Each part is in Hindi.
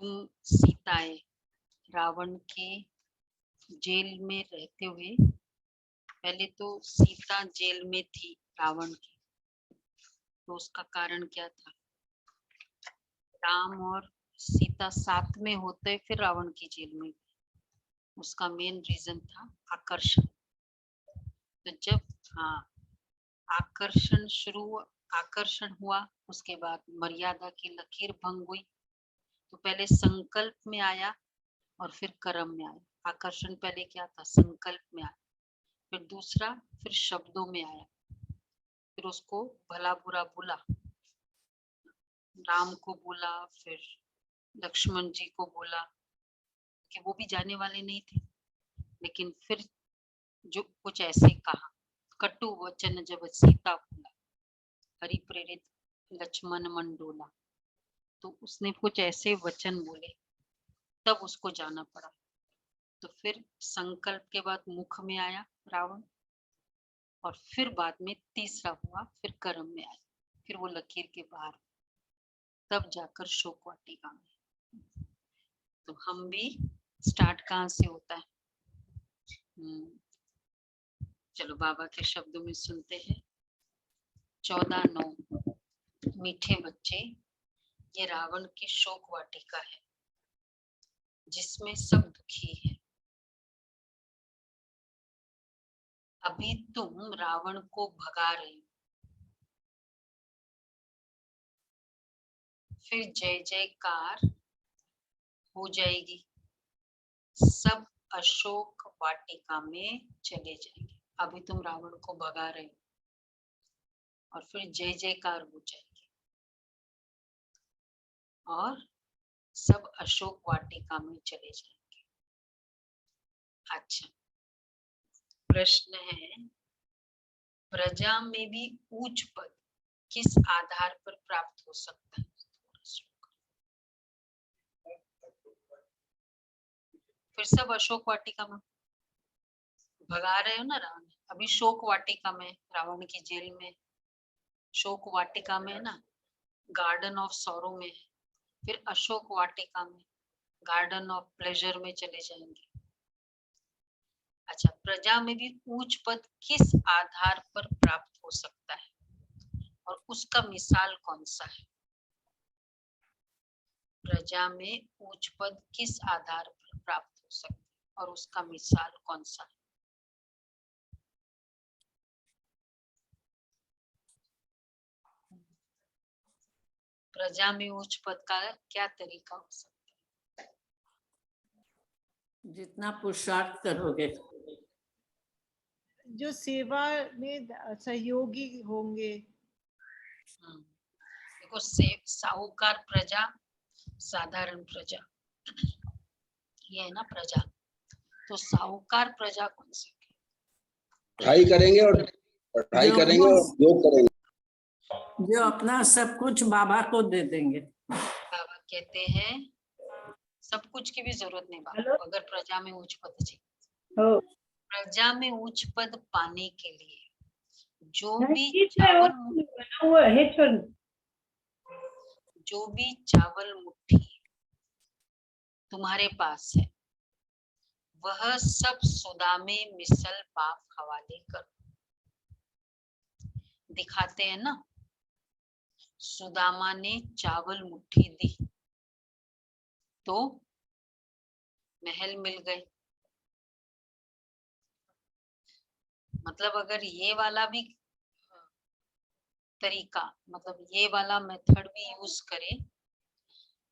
तुम सीताए रावण के जेल में रहते हुए, पहले तो सीता जेल में थी रावण की, तो उसका कारण क्या था? राम और सीता साथ में होते फिर रावण की जेल में, उसका मेन रीजन था आकर्षण। तो जब हाँ आकर्षण हुआ, उसके बाद मर्यादा की लकीर भंग हुई। तो पहले संकल्प में आया और फिर कर्म में आया। आकर्षण पहले क्या था? संकल्प में आया, फिर दूसरा, फिर शब्दों में आया, फिर उसको भला बुरा बोला, राम को बोला, फिर लक्ष्मण जी को बोला कि वो भी जाने वाले नहीं थे, लेकिन फिर जो कुछ ऐसे कहा, कटु वचन जब सीता बोला, हरि प्रेरित लक्ष्मण मन डोला, तो उसने कुछ ऐसे वचन बोले, तब उसको जाना पड़ा। तो फिर संकल्प के बाद मुख में आया रावण, और फिर बाद में तीसरा हुआ, फिर कर्म में आया, फिर वो लकीर के बाहर, तब जाकर शोक वाटिका में। तो हम भी स्टार्ट कहाँ से होता है? चलो बाबा के शब्दों में सुनते हैं। 14:9। मीठे बच्चे, ये रावण की शोक वाटिका है जिसमें सब दुखी है। अभी तुम रावण को भगा रहे हो, फिर जय जयकार हो जाएगी, सब अशोक वाटिका में चले जाएंगे। अभी तुम रावण को भगा रहे हो और फिर जय जयकार हो जाएगी और सब अशोक वाटिका में चले जाएंगे। अच्छा, प्रश्न है, प्रजा में भी ऊंच पद किस आधार पर प्राप्त हो सकता है? फिर सब अशोक वाटिका में भगा रहे हो ना रावण, अभी शोक वाटिका में, रावण की जेल में, शोक वाटिका में ना, गार्डन ऑफ सॉरो में, फिर अशोक वाटिका में, गार्डन ऑफ प्लेजर में चले जाएंगे। अच्छा, प्रजा में भी ऊंच पद किस आधार पर प्राप्त हो सकता है और उसका मिसाल कौन सा है? प्रजा में ऊंच पद किस आधार पर प्राप्त हो सकता है और उसका मिसाल कौन सा है? प्रजा में उच्च पद का क्या तरीका हो सकता है? जितना पुरुषार्थ करोगे, जो सेवा में सहयोगी होंगे। देखो, साहूकार प्रजा, साधारण प्रजा, ये है ना प्रजा। तो साहूकार प्रजा कौन सी? पढ़ाई करेंगे और योग करेंगे, जो अपना सब कुछ बाबा को दे देंगे। बाबा कहते हैं सब कुछ की भी जरूरत नहीं बाबा, अगर प्रजा में उच्च पद चाहिए। प्रजा में उच्च पद पाने के लिए जो भी चावल मुट्ठी तुम्हारे पास है, वह सब सुदा में मिसल पाप हवाले करो। दिखाते हैं ना, सुदामा ने चावल मुट्ठी दी तो महल मिल गए। मतलब अगर ये वाला भी तरीका, मतलब ये वाला मेथड भी यूज करे,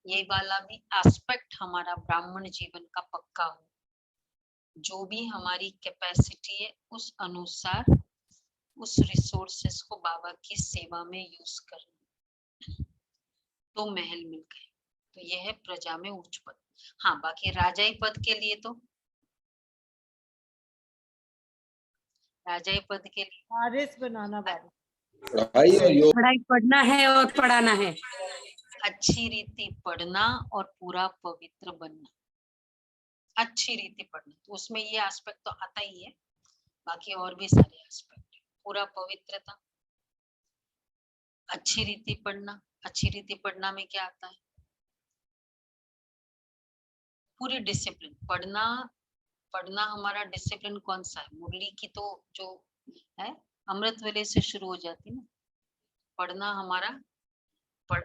ये वाला भी एस्पेक्ट हमारा ब्राह्मण जीवन का पक्का हो, जो भी हमारी कैपेसिटी है उस अनुसार उस रिसोर्सेस को बाबा की सेवा में यूज करना, तो महल मिल गए। तो यह है प्रजा में उच्च पद। हाँ, बाकी राजाई पद के लिए तो राजाई पद के लिए आरएस बनाना बाबा, पढ़ाई पढ़ना है और पढ़ाना है, अच्छी रीति पढ़ना और पूरा पवित्र बनना। अच्छी रीति पढ़ना, तो उसमें ये एस्पेक्ट तो आता ही है, बाकी और भी सारे एस्पेक्ट। पूरा पवित्रता, अच्छी रीति पढ़ना। अच्छी रीति पढ़ना में क्या आता है? पूरी डिसिप्लिन पढ़ना हमारा डिसिप्लिन कौन सा है? मुरली की तो जो है अमृत वेले से शुरू हो जाती है ना। पढ़ना हमारा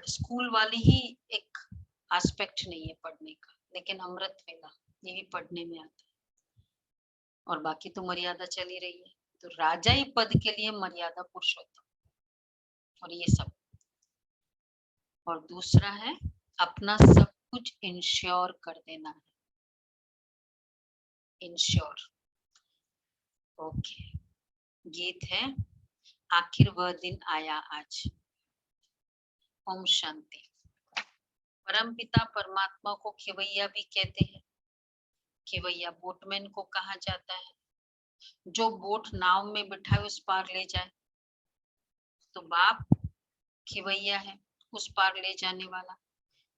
स्कूल वाली ही एक एस्पेक्ट नहीं है पढ़ने का, लेकिन अमृत वेला ये भी पढ़ने में आता है। और बाकी तो मर्यादा चली रही है। तो राजाई पद के लिए मर्यादा पुरुषोत्तम और ये सब। और दूसरा है अपना सब कुछ इंश्योर कर देना है। इंश्योर। ओके। गीत है आखिर वह दिन आया आज। ओम शांति। परम पिता परमात्मा को खिवैया भी कहते हैं। खिवैया बोटमैन को कहा जाता है, जो बोट नाव में बिठाए उस पार ले जाए। तो बाप खिवैया है, उस पार ले जाने वाला।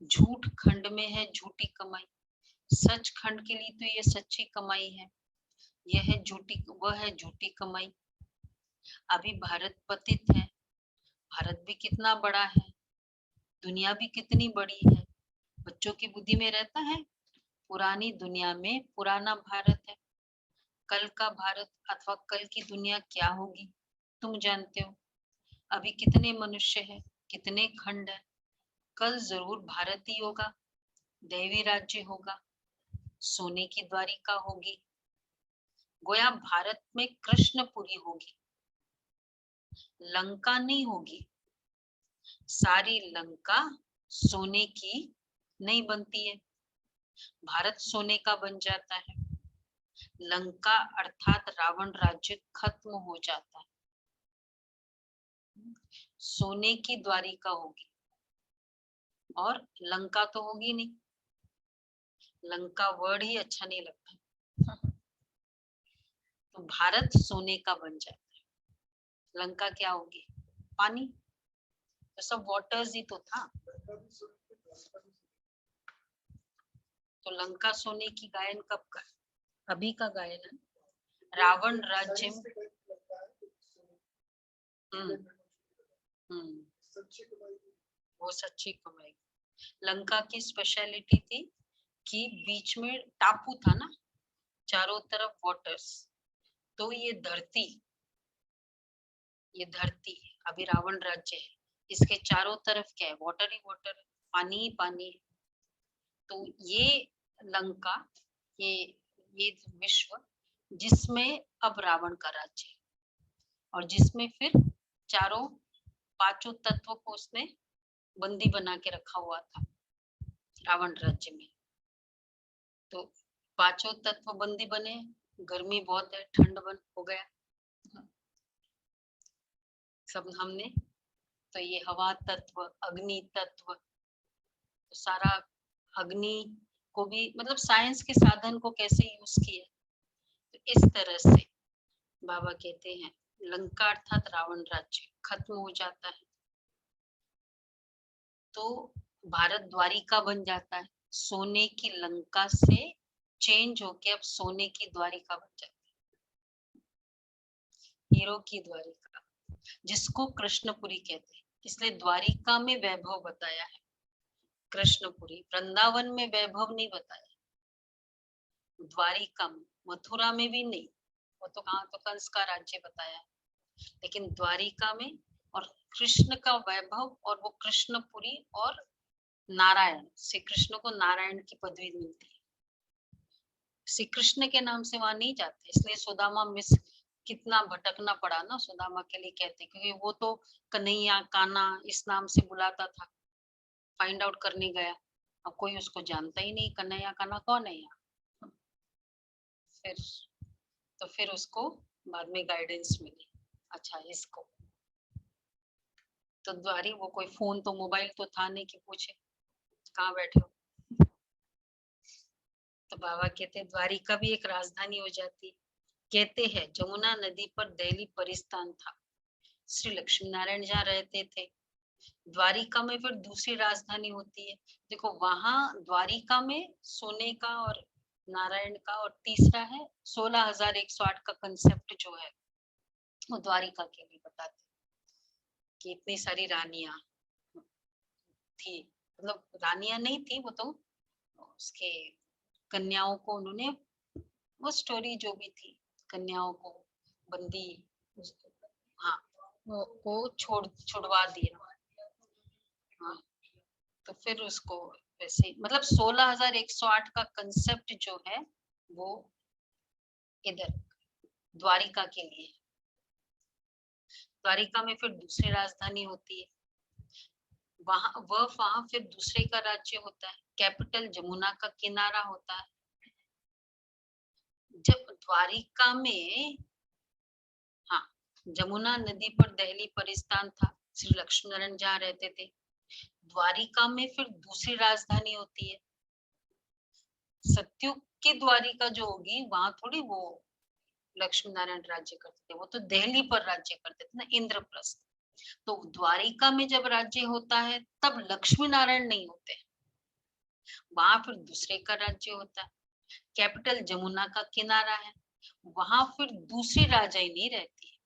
झूठ खंड में है झूठी कमाई, सच खंड के लिए तो ये सच्ची कमाई है। यह है झूठी, वह है झूठी कमाई। अभी भारत पतित है। भारत भी कितना बड़ा है, दुनिया भी कितनी बड़ी है। बच्चों की बुद्धि में रहता है पुरानी दुनिया में पुराना भारत है। कल का भारत अथवा कल की दुनिया क्या होगी तुम जानते हो। अभी कितने मनुष्य हैं, कितने खंड है। कल जरूर भारत ही होगा, दैवी राज्य होगा, सोने की द्वारिका होगी। गोया भारत में कृष्णपुरी होगी, लंका नहीं होगी। सारी लंका सोने की नहीं बनती है, भारत सोने का बन जाता है। लंका अर्थात रावण राज्य खत्म हो जाता है, सोने की द्वारिका होगी। और लंका तो होगी नहीं, लंका वर्ड ही अच्छा नहीं लगता। तो भारत सोने का बन जाता है, लंका क्या होगी? पानी। तो सब वाटर्स ही तो था। तो लंका सोने की गायन कब का? अभी का गायन है। रावण राज्य वो सच्ची कमाई। लंका की स्पेशलिटी थी कि बीच में टापू था ना, चारों तरफ वाटर्स। तो ये धरती अभी रावण राज्य है, इसके चारों तरफ क्या है? वाटर ही वाटर, पानी ही पानी है। तो ये लंका, ये विश्व जिसमें अब रावण का राज्य है, और जिसमें फिर पांचों तत्व को उसने बंदी बना के रखा हुआ था रावण राज्य में। तो पांचों तत्व बंदी बने, गर्मी बहुत है, ठंड हो गया सब हमने। तो ये हवा तत्व, अग्नि तत्व, तो सारा अग्नि को भी मतलब साइंस के साधन को कैसे यूज किया। तो इस तरह से बाबा कहते हैं लंका अर्थात रावण राज्य खत्म हो जाता है, तो भारत द्वारिका बन जाता है। सोने की लंका से चेंज होके अब सोने की द्वारिका बन जाती है, हीरो की द्वारिका, जिसको कृष्णपुरी कहते हैं। इसलिए द्वारिका में वैभव बताया है, कृष्णपुरी। वृंदावन में वैभव नहीं बताया, द्वारिका में, मथुरा में भी नहीं, वो तो कहाँ, तो कंस का राज्य बताया है। लेकिन द्वारिका में और कृष्ण का वैभव, और वो कृष्णपुरी, और नारायण, श्री कृष्ण को नारायण की पदवी मिलती है। श्री कृष्ण के नाम से वहां नहीं जाते, इसलिए सुदामा मिस कितना भटकना पड़ा ना सुदामा के लिए कहते, क्योंकि वो तो कन्हैया कान्हा इस नाम से बुलाता था, फाइंड आउट करने गया, अब कोई उसको जानता ही नहीं कन्हैया कान्हा कौन है यहाँ। फिर उसको बाद में गाइडेंस मिली, अच्छा इसको। तो द्वारी वो कोई फोन तो मोबाइल तो था नहीं कि पूछे कहाँ बैठे हो। तो बाबा कहते द्वारिका भी एक राजधानी हो जाती। कहते हैं जमुना नदी पर दिल्ली परिस्थान था, श्री लक्ष्मी नारायण जहाँ रहते थे। द्वारिका में फिर दूसरी राजधानी होती है। देखो वहां द्वारिका में सोने का और नारायण का, और तीसरा है 16,108 का कंसेप्ट जो है वो द्वारिका के लिए बताते कि इतनी सारी रानियां थी, मतलब रानियां नहीं थी, वो तो उसके कन्याओं को उन्होंने वो स्टोरी जो भी थी, कन्याओं को बंदी हाँ वो छुड़वा दिया। हाँ, तो फिर उसको वैसे मतलब 16,108 का कंसेप्ट जो है वो इधर द्वारिका के लिए। द्वारिका में फिर दूसरी राजधानी होती है, वहां फिर दूसरे का राज्य होता है, कैपिटल जमुना का किनारा होता है। जब द्वारिका में हाँ जमुना नदी पर दिल्ली परिस्थान था, श्री लक्ष्मी नारायण जहाँ रहते थे। द्वारिका में फिर दूसरी राजधानी होती है। सत्युग की द्वारिका जो होगी वहां थोड़ी वो लक्ष्मी नारायण राज्य करते थे, वो तो दिल्ली पर राज्य करते थे ना, इंद्रप्रस्थ। तो द्वारिका में जब राज्य होता है तब लक्ष्मी नारायण नहीं होते, वहां फिर दूसरे का राज्य होता है। कैपिटल जमुना का किनारा है, वहां फिर दूसरी राजाई नहीं रहती है,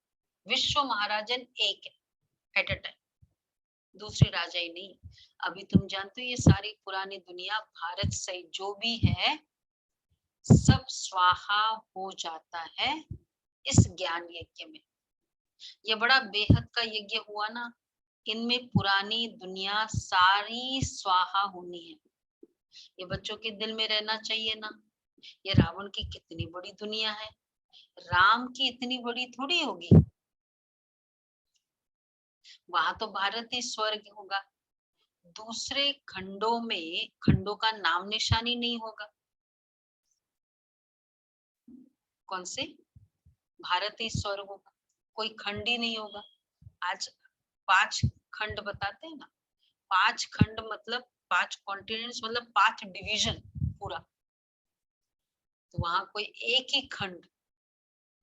विश्व महाराजन एक है एट अ टाइम, दूसरी राजाई नहीं। अभी तुम जानते हो ये सारी पुरानी दुनिया भारत सहित जो भी है सब स्वाहा हो जाता है इस ज्ञान यज्ञ में। ये बड़ा बेहद का यज्ञ हुआ ना, इनमें पुरानी दुनिया सारी स्वाहा होनी है। ये बच्चों के दिल में रहना चाहिए ना, ये रावण की कितनी बड़ी दुनिया है, राम की इतनी बड़ी थोड़ी होगी। वहां तो भारत ही स्वर्ग होगा, दूसरे खंडों में खंडों का नाम निशानी नहीं होगा। कौन से? भारत ही स्वर्ग होगा, कोई खंड ही नहीं होगा। आज 5 खंड बताते हैं ना, 5 खंड मतलब 5 कॉन्टिनेंट्स मतलब 5 डिवीजन पूरा, तो वहां कोई एक ही खंड,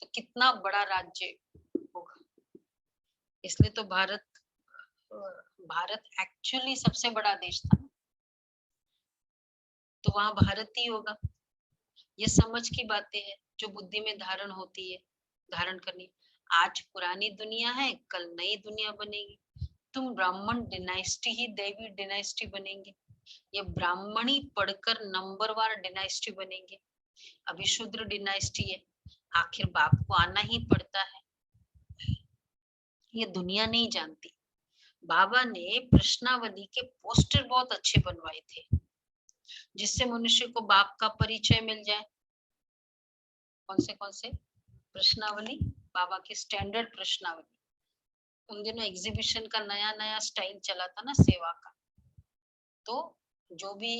तो कितना बड़ा राज्य होगा। इसलिए तो भारत एक्चुअली सबसे बड़ा देश था, तो वहां भारत ही होगा। ये समझ की बातें हैं जो बुद्धि में धारण होती है, धारण करनी। आज पुरानी दुनिया है, कल नई दुनिया बनेगी। तुम ब्राह्मण डिनाइस्टी ही दैवी डिनाइस्टी बनेंगे, ये ब्राह्मणी पढ़कर नंबरवार डिनाइस्टी बनेंगे। अभी शूद्र डिनाइस्टी है, आखिर बाप को आना ही पड़ता है। ये दुनिया नहीं जानती। बाबा ने प्रश्नावली के पोस्टर बहुत अच्छे बनवाए थे, जिससे मनुष्य को बाप का परिचय मिल जाए। कौन से प्रश्नावली? बाबा की स्टैंडर्ड प्रश्नावली। उन दिनों एग्जीबिशन का नया स्टाइल चला था ना सेवा का, तो जो भी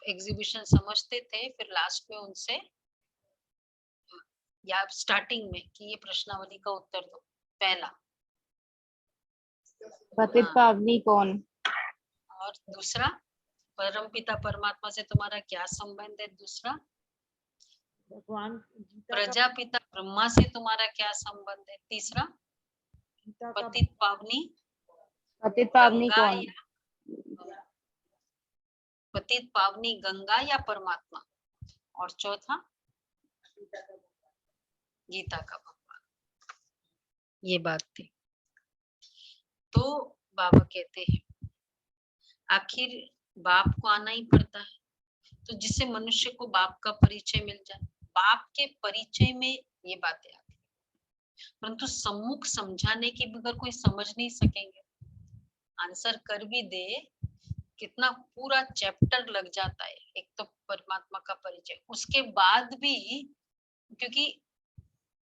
एग्जीबिशन समझते थे फिर लास्ट में उनसे या स्टार्टिंग में कि ये प्रश्नावली का उत्तर दो। पहला पतित पावनी कौन? और दूसरा परमपिता परमात्मा से तुम्हारा क्या संबंध है? दूसरा भगवान गीता का प्रजापिता ब्रह्मा से तुम्हारा क्या संबंध है? तीसरा गीता का पतित पावनी पतित पावनी गंगा कौन? पतित पावनी गंगा या परमात्मा? और चौथा गीता का भगवान। ये बात थी। तो बाबा कहते हैं आखिर बाप को आना ही पड़ता है, तो जिससे मनुष्य को बाप का परिचय मिल जाए। बाप के परिचय में ये बातें आती है, परंतु सम्मुख समझाने की बगैर कोई समझ नहीं सकेंगे। आंसर कर भी दे, कितना पूरा चैप्टर लग जाता है। एक तो परमात्मा का परिचय, उसके बाद भी क्योंकि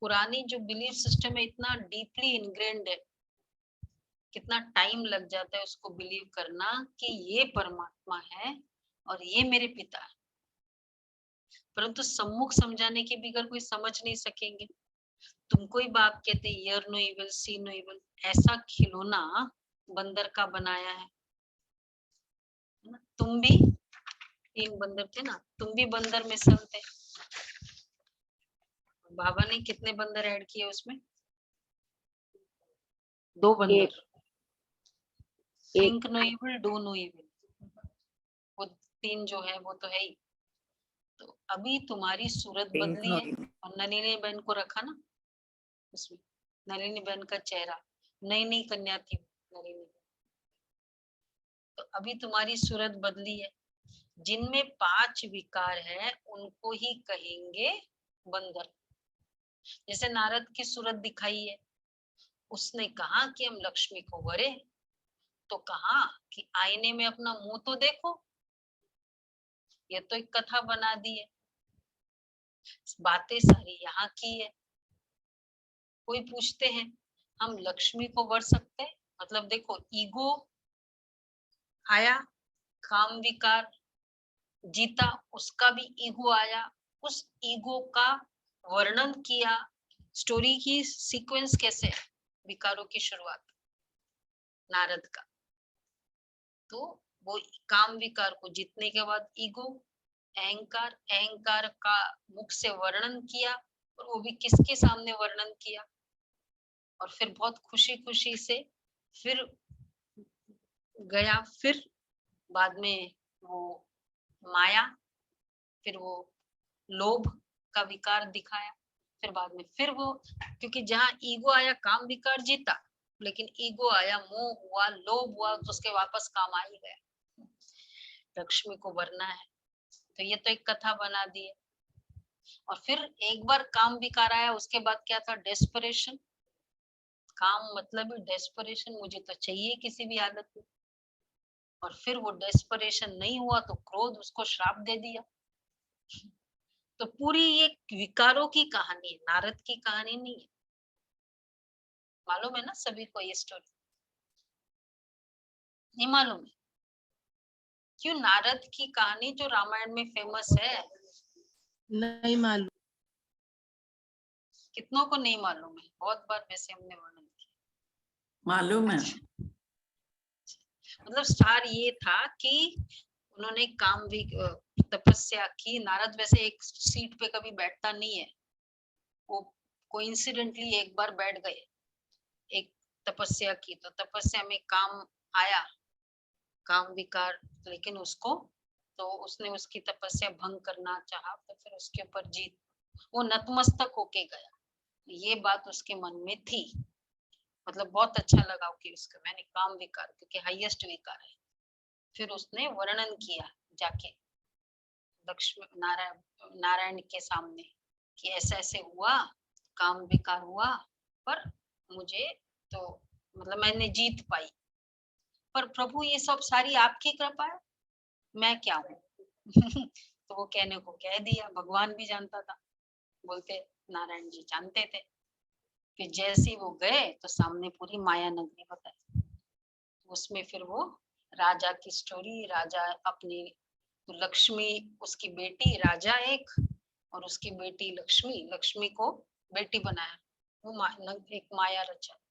पुरानी जो बिलीफ सिस्टम है इतना डीपली इनग्रेन्ड है, कितना टाइम लग जाता है उसको बिलीव करना कि ये परमात्मा है और ये मेरे पिता है, परंतु सम्मुख समझाने के बगैर कोई समझ नहीं सकेंगे। तुमको ही बाप कहते hear no evil see no evil, ऐसा खिलौना बंदर का बनाया है ना? तुम भी 3 बंदर थे ना, तुम भी बंदर में सब थे। बाबा ने कितने बंदर ऐड किए उसमें? 2 बंदर। Think no evil, do no evil, वो 3 जो है वो तो है ही। तो अभी तुम्हारी सूरत बदली है और नलिनी बहन को रखा ना उसमें, नलिनी बहन का चेहरा, नई कन्या थी नलिनी। तो अभी तुम्हारी सूरत बदली है, जिनमें 5 विकार है उनको ही कहेंगे बंदर। जैसे नारद की सूरत दिखाई है, उसने कहा कि हम लक्ष्मी को वरे, तो कहा कि आईने में अपना मुंह तो देखो। ये तो एक कथा बना दी है, बातें सारी यहाँ की है। कोई पूछते हैं हम लक्ष्मी को वर सकते हैं? मतलब देखो, ईगो आया, काम विकार जीता, उसका भी ईगो आया, उस ईगो का वर्णन किया। स्टोरी की सीक्वेंस कैसे है, विकारों की शुरुआत नारद का, तो वो काम विकार को जीतने के बाद ईगो, अहंकार, अहंकार का मुख से वर्णन किया, और वो भी किसके सामने वर्णन किया, और फिर बहुत खुशी खुशी से फिर गया। फिर बाद में वो माया, फिर वो लोभ का विकार दिखाया, फिर बाद में फिर वो, क्योंकि जहां ईगो आया काम विकार जीता, लेकिन ईगो आया, मोह हुआ, लोभ हुआ, तो उसके वापस काम आ ही गया। लक्ष्मी को वरना है, तो ये तो एक कथा बना दी है। और फिर एक बार काम विकार आया, उसके बाद क्या था, डेस्परेशन। काम मतलब डेस्परेशन, मुझे तो चाहिए किसी भी हालत में। और फिर वो डेस्परेशन नहीं हुआ तो क्रोध, उसको श्राप दे दिया। तो पूरी ये विकारों की कहानी है, नारद की कहानी नहीं है। मालूम है ना सभी को ये स्टोरी? नहीं मालूम है? क्यों? नारद की कहानी जो रामायण में फेमस है, नहीं मालूम। कितनों को नहीं मालूम है? बहुत बार वैसे हमने वर्णन किया। मालूम है। मतलब सार ये था कि उन्होंने काम भी तपस्या की। नारद वैसे एक सीट पे कभी बैठता नहीं है, वो कोइंसिडेंटली एक बार बैठ गए, एक तपस्या की, तो तपस्या में काम आया, काम विकार, लेकिन उसको, तो उसने उसकी तपस्या भंग करना चाहा, तो फिर उसके ऊपर जीत, वो नतमस्तक होके गया। ये बात उसके मन में थी। मतलब बहुत अच्छा लगा कि उसका, मैंने काम विकार, क्योंकि हाईएस्ट विकार है। फिर उसने वर्णन किया जाके लक्ष्मी नारायण के सामने कि ऐसा ऐसे हुआ, काम विकार हुआ, पर मुझे तो मतलब मैंने जीत पाई। पर प्रभु ये सब सारी आपकी कृपा है, मैं क्या हूँ? तो वो कहने को कह दिया, भगवान भी जानता था, बोलते नारायण जी जानते थे। फिर जैसे ही वो गए तो सामने पूरी माया नगरी बताई। उसमें फिर वो राजा की स्टोरी, राजा अपनी, तो लक्ष्मी उसकी बेटी, राजा एक, और उसकी बेटी लक्ष्मी, लक्ष्मी को बेटी बनाया, वो एक माया रचा।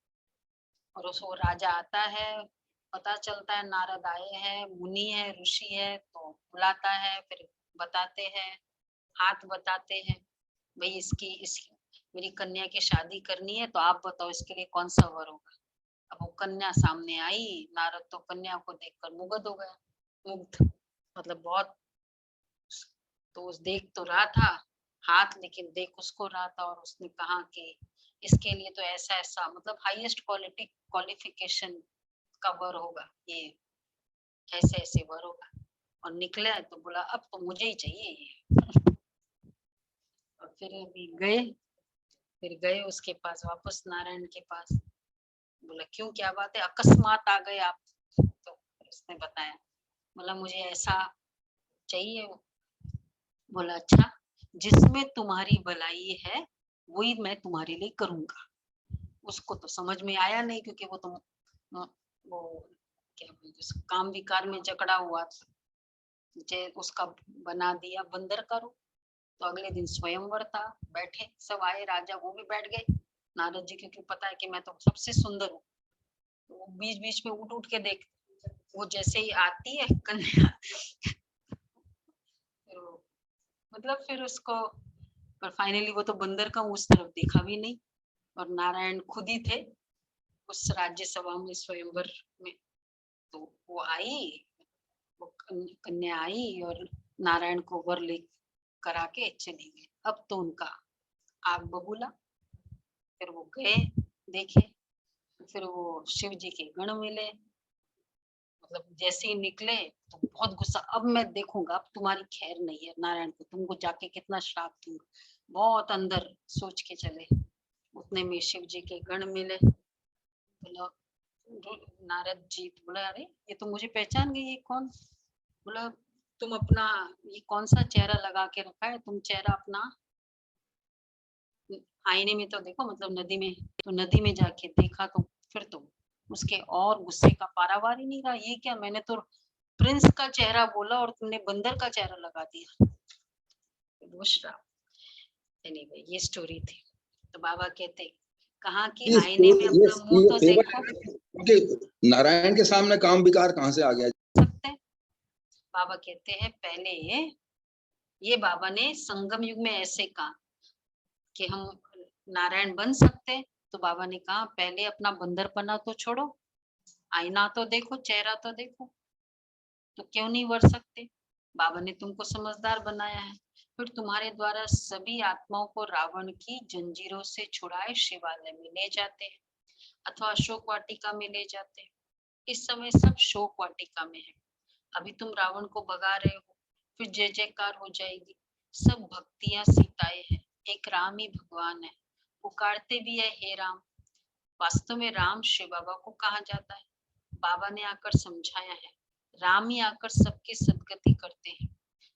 और उसको राजा आता है, पता चलता है नारद आए हैं, मुनि है, ऋषि है, तो बुलाता है, फिर बताते हैं, हाथ बताते हैं, भाई इसकी मेरी कन्या की शादी करनी है, तो आप बताओ इसके लिए कौन सा वर होगा। अब वो कन्या सामने आई, नारद तो कन्या को देखकर मुग्ध हो गया, मुग्ध मतलब बहुत, तो उस देख तो रहा था हाथ, लेकिन देख उसको रहा था, और उसने कहा कि इसके लिए तो ऐसा ऐसा, मतलब हाईएस्ट क्वालिफिकेशन का वर होगा, ये ऐसे ऐसे वर होगा। और निकला तो बोला अब तो मुझे ही चाहिए ये। और फिर गए उसके पास, वापस नारायण के पास। बोला क्यों, क्या बात है, अकस्मात आ गए आप? तो उसने बताया, बोला मुझे ऐसा चाहिए। बोला अच्छा, जिसमें तुम्हारी भलाई है वही मैं तुम्हारे लिए करूंगा। उसको तो समझ में आया नहीं, क्योंकि वो तो वो क्या बोलते, काम विकार में जकड़ा हुआ था, उसका बना दिया बंदर का रूप। तो अगले दिन स्वयंवर था, बैठे सब आए, राजा वो भी बैठ गए। नारद जी क्योंकि पता है कि मैं तो सबसे सुंदर हूँ, तो वो बीच बीच में उठ उठ के देख, वो जैसे ही आती है कन्या, मतलब फिर उसको, पर फाइनली वो तो बंदर का उस तरफ देखा भी नहीं, और नारायण खुद ही थे उस राज्यसभा में, स्वयंवर में। तो वो आई, वो कन्या आई और नारायण को वर ले करा के चली गई। अब तो उनका आग बबूला। फिर वो गए, देखे, फिर वो शिव जी के गण मिले, मतलब जैसे ही निकले तो बहुत गुस्सा, अब मैं देखूंगा, अब तुम्हारी खैर नहीं है नारायण को, तुमको जाके कितना श्राप दूंगा, बहुत अंदर सोच के चले। उतने में शिव जी के गण मिले। बोला नारद जी, बोला अरे ये तो मुझे पहचान गई, ये कौन? बोला तुम अपना ये कौन सा चेहरा लगा के रखा है, तुम चेहरा अपना आईने में तो देखो, मतलब नदी में, तो नदी में जाके देखा तो फिर तो उसके और गुस्से का पारावार ही नहीं रहा। ये क्या, मैंने तो प्रिंस का चेहरा बोला और तुमने बंदर का चेहरा लगा दिया। एनीवे ये स्टोरी थी। तो बाबा कहते कहा कि ये आईने में अपना मुंह तो फेवर देखो। क्योंकि नारायण के सामने काम विकार कहाँ से आ गया? सकते हैं। बाबा कहते हैं पहले ये बाबा ने संगम युग में ऐसे कहा कि हम नारायण बन सकते, तो बाबा ने कहा पहले अपना बंदरपना तो छोड़ो, आईना तो देखो, चेहरा तो देखो, तो क्यों नहीं बढ़ सकते? बाबा ने तुमको समझदार बनाया है, फिर तुम्हारे द्वारा सभी आत्माओं को रावण की जंजीरों से छुड़ाए शिवालय में ले जाते हैं अथवा अशोक वाटिका में ले जाते हैं। इस समय सब शोक वाटिका में है। अभी तुम रावण को भगा रहे हो, फिर जय जयकार हो जाएगी। सब भक्तियां सीताएं हैं, एक राम ही भगवान है, पुकारते भी है हे राम। वास्तव में राम शिव बाबा को कहा जाता है। बाबा ने आकर समझाया है, राम ही आकर सबकी सदगति करते हैं,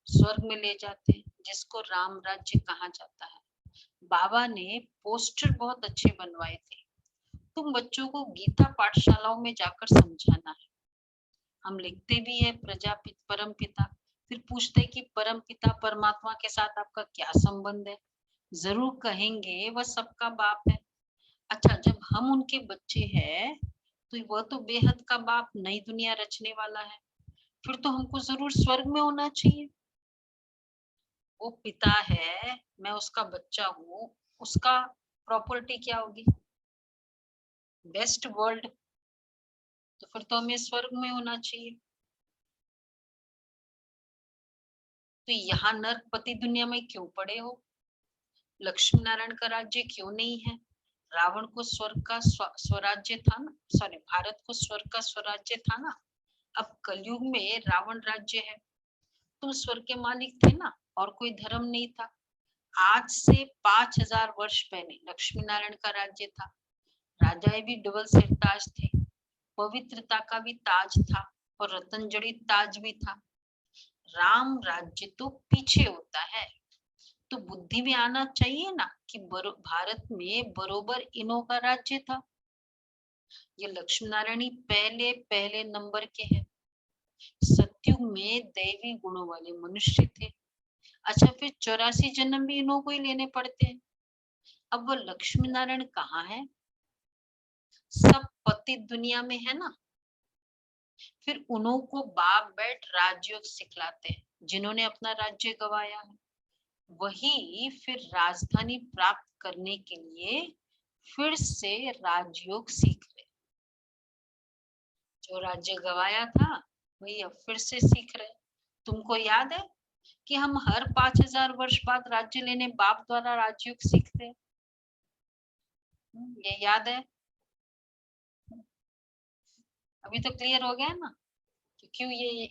स्वर्ग में ले जाते हैं, जिसको राम राज्य कहा जाता है। बाबा ने पोस्टर बहुत अच्छे बनवाए थे, तुम बच्चों को गीता पाठशालाओं में जाकर समझाना है। हम लिखते भी है प्रजापित परम पिता, फिर पूछते कि परम पिता परमात्मा के साथ आपका क्या संबंध है? जरूर कहेंगे वह सबका बाप है। अच्छा, जब हम उनके बच्चे हैं तो वह तो बेहद का बाप नई दुनिया रचने वाला है, फिर तो हमको जरूर स्वर्ग में होना चाहिए। वो पिता है, मैं उसका बच्चा हूँ, उसका प्रॉपर्टी क्या होगी? बेस्ट वर्ल्ड, तो फिर तो हमें स्वर्ग में होना चाहिए। तो यहाँ नरकपति दुनिया में क्यों पड़े हो? लक्ष्मी नारायण का राज्य क्यों नहीं है? रावण को स्वर्ग का स्वराज्य था ना, सॉरी, भारत को स्वर्ग का स्वराज्य था ना। अब कलयुग में रावण राज्य है। तुम स्वर्ग के मालिक थे ना, और कोई धर्म नहीं था। आज से 5000 वर्ष पहले लक्ष्मी नारायण का राज्य था। राजाएं भी डबल सिर ताज थे, पवित्रता का भी ताज था और रतन जड़ित ताज भी था। राम राज्य तो पीछे होता है, तो बुद्धि में आना चाहिए ना कि भारत में बरोबर इनों का राज्य था। ये लक्ष्मी नारायण ही पहले पहले नंबर के हैं। सत्युग में दैवी गुणों वाले मनुष्य थे। अच्छा, फिर 84 जन्म भी इन्हों को ही लेने पड़ते हैं। अब वो लक्ष्मी नारायण कहाँ है? सब पति दुनिया में है ना। फिर उन्हों को बाप बैठ राजयोग सिखलाते हैं, जिन्होंने अपना राज्य गवाया है। वही फिर राजधानी प्राप्त करने के लिए फिर से राजयोग सीख रहे। जो राज्य गवाया था वही अब फिर से सीख रहे। तुमको याद है कि हम हर 5000 वर्ष बाद राज्य लेने बाप द्वारा राजयोग सीखते हैं? ये याद है? अभी तो क्लियर हो गया ना कि क्यों ये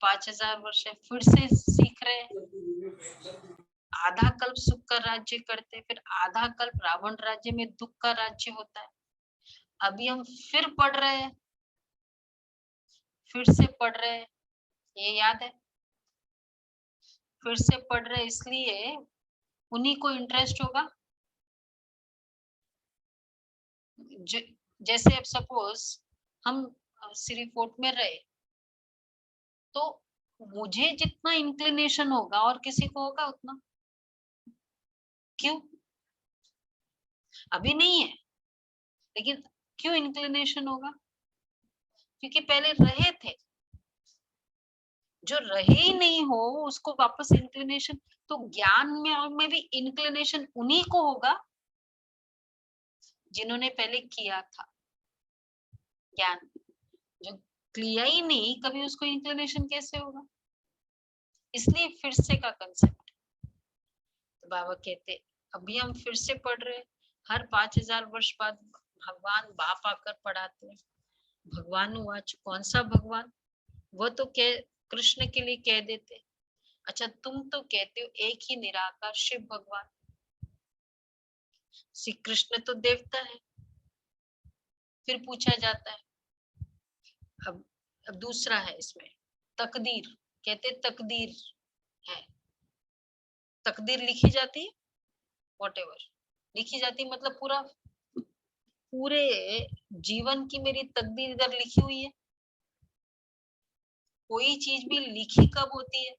5000 वर्ष है, फिर से सीख रहे हैं। आधा कल्प सुख का राज्य करते, फिर आधा कल्प रावण राज्य में दुख का राज्य होता है। अभी हम फिर पढ़ रहे हैं, फिर से पढ़ रहे हैं, ये याद है? फिर से पढ़ रहे, इसलिए उन्हीं को इंटरेस्ट होगा। जैसे अब सपोज हम श्री फोर्ट में रहे, तो मुझे जितना इंक्लिनेशन होगा और किसी को होगा उतना? क्यों? अभी नहीं है, लेकिन क्यों इंक्लिनेशन होगा? क्योंकि पहले रहे थे। जो रहे ही नहीं हो उसको वापस इंक्लिनेशन, तो ज्ञान में भी इंक्लिनेशन उन्हीं को होगा जिन्होंने पहले किया था ज्ञान। जो किया ही नहीं कभी, उसको इंक्लिनेशन कैसे होगा? इसलिए फिर से का कंसेप्ट। तो बाबा कहते अभी हम फिर से पढ़ रहे, हर 5000 वर्ष बाद भगवान बाप आकर पढ़ाते हैं। भगवान उवाच, कौन सा भगवान? वह तो कह कृष्ण के लिए कह देते। अच्छा, तुम तो कहते हो एक ही निराकार शिव भगवान। श्री कृष्ण तो देवता है। फिर पूछा जाता है, अब दूसरा है इसमें, तकदीर। कहते तकदीर है, तकदीर लिखी जाती है, वॉटेवर लिखी जाती है, मतलब पूरे जीवन की मेरी तकदीर इधर लिखी हुई है। कोई चीज भी लिखी कब होती है?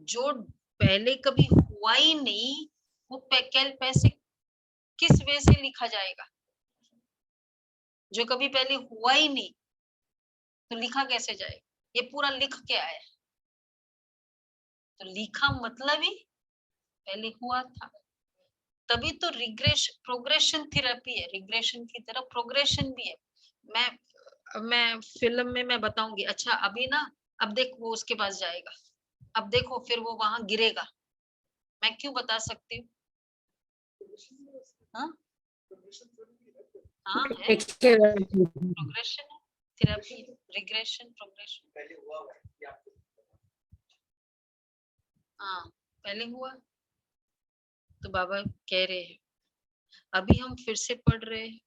जो पहले कभी हुआ ही नहीं, वो पैसे किस वे से लिखा जाएगा? जो कभी पहले हुआ ही नहीं तो लिखा कैसे जाएगा? ये पूरा लिख के आया, तो लिखा मतलब ही पहले हुआ था। तभी तो प्रोग्रेशन थेरेपी है, रिग्रेशन की तरह प्रोग्रेशन भी है। मैं फिल्म में मैं बताऊंगी। अच्छा अभी ना, अब देख वो उसके पास जाएगा, अब देखो फिर वो वहां गिरेगा। मैं क्यों बता सकती हूँ? हाँ हाँ, है प्रोग्रेशन है, थेरेपी, रिग्रेशन, प्रोग्रेशन। हाँ पहले हुआ, तो बाबा कह रहे हैं अभी हम फिर से पढ़ रहे हैं।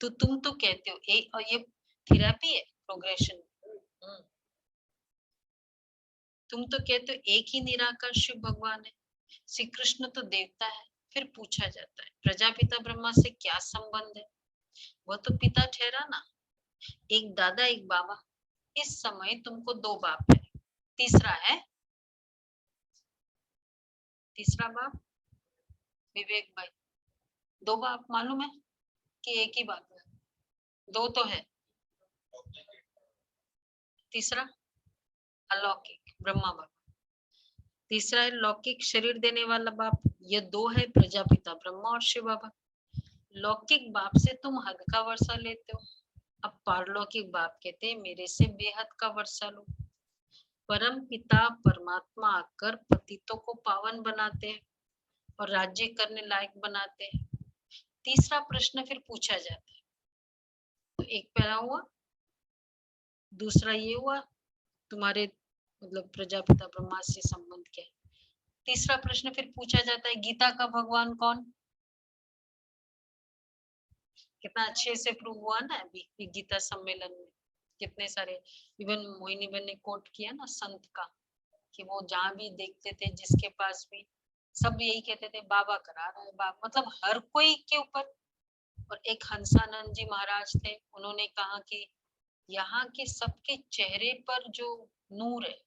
तो तुम तो कहते हो और ये थेरेपी है, प्रोग्रेशन। तुम तो कहते हो एक ही निराकार शिव भगवान है, श्री कृष्ण तो देवता है। फिर पूछा जाता है प्रजापिता ब्रह्मा से क्या संबंध है? वह तो पिता ठहरा ना, एक दादा एक बाबा। इस समय तुमको दो बाप है, तीसरा बाप विवेक भाई। दो बाप मालूम है कि एक ही बाप है? दो तो है, तीसरा अलौकिक ब्रह्मा बाप, तीसरा है लौकिक शरीर देने वाला बाप। ये दो है प्रजापिता ब्रह्मा और शिव बाबा। लौकिक बाप से तुम हद का वर्षा लेते हो, अब पारलौकिक बाप कहते हैं मेरे से बेहद का वर्षा लो। परम पिता परमात्मा आकर पतितों को पावन बनाते हैं और राज्य करने लायक बनाते हैं। तीसरा प्रश्न फिर पूछा जाता है, तो एक पैरा हुआ, दूसरा ये हुआ तुम्हारे मतलब प्रजापिता ब्रह्मा से संबंध क्या है। तीसरा प्रश्न फिर पूछा जाता है गीता का भगवान कौन? कितना अच्छे से प्रूव हुआ ना अभी गीता सम्मेलन में। कितने सारे, इवन मोहिनी बहन ने कोट किया ना संत का, कि वो जहाँ भी देखते थे जिसके पास भी, सब यही कहते थे बाबा करा रहा है बाबा, मतलब हर कोई के ऊपर। और एक हंसानंद जी महाराज थे, उन्होंने कहा कि यहाँ के सबके चेहरे पर जो नूर है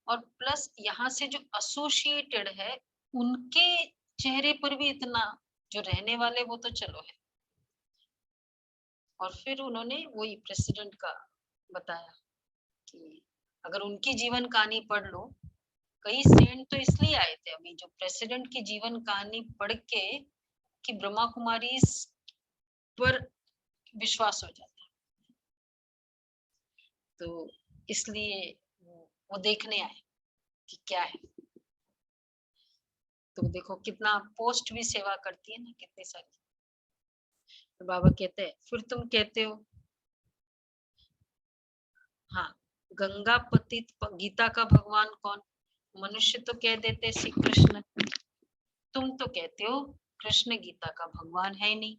और प्लस यहाँ से जो एसोसिएटेड है उनके चेहरे पर भी इतना, जो रहने वाले वो तो चलो है। और फिर उन्होंने वही प्रेसिडेंट का बताया कि अगर उनकी जीवन कहानी पढ़ लो, कई सेंट तो इसलिए आए थे अभी, जो प्रेसिडेंट की जीवन कहानी पढ़ के कि ब्रह्मा कुमारी पर विश्वास हो जाता है, तो इसलिए वो देखने आए कि क्या है। तो देखो कितना पोस्ट भी सेवा करती है ना, कितनी सारी। तो बाबा कहते हैं फिर तुम कहते हो हाँ गंगा पतित गीता का भगवान कौन? मनुष्य तो कह देते श्री कृष्ण, तुम तो कहते हो कृष्ण गीता का भगवान है नहीं।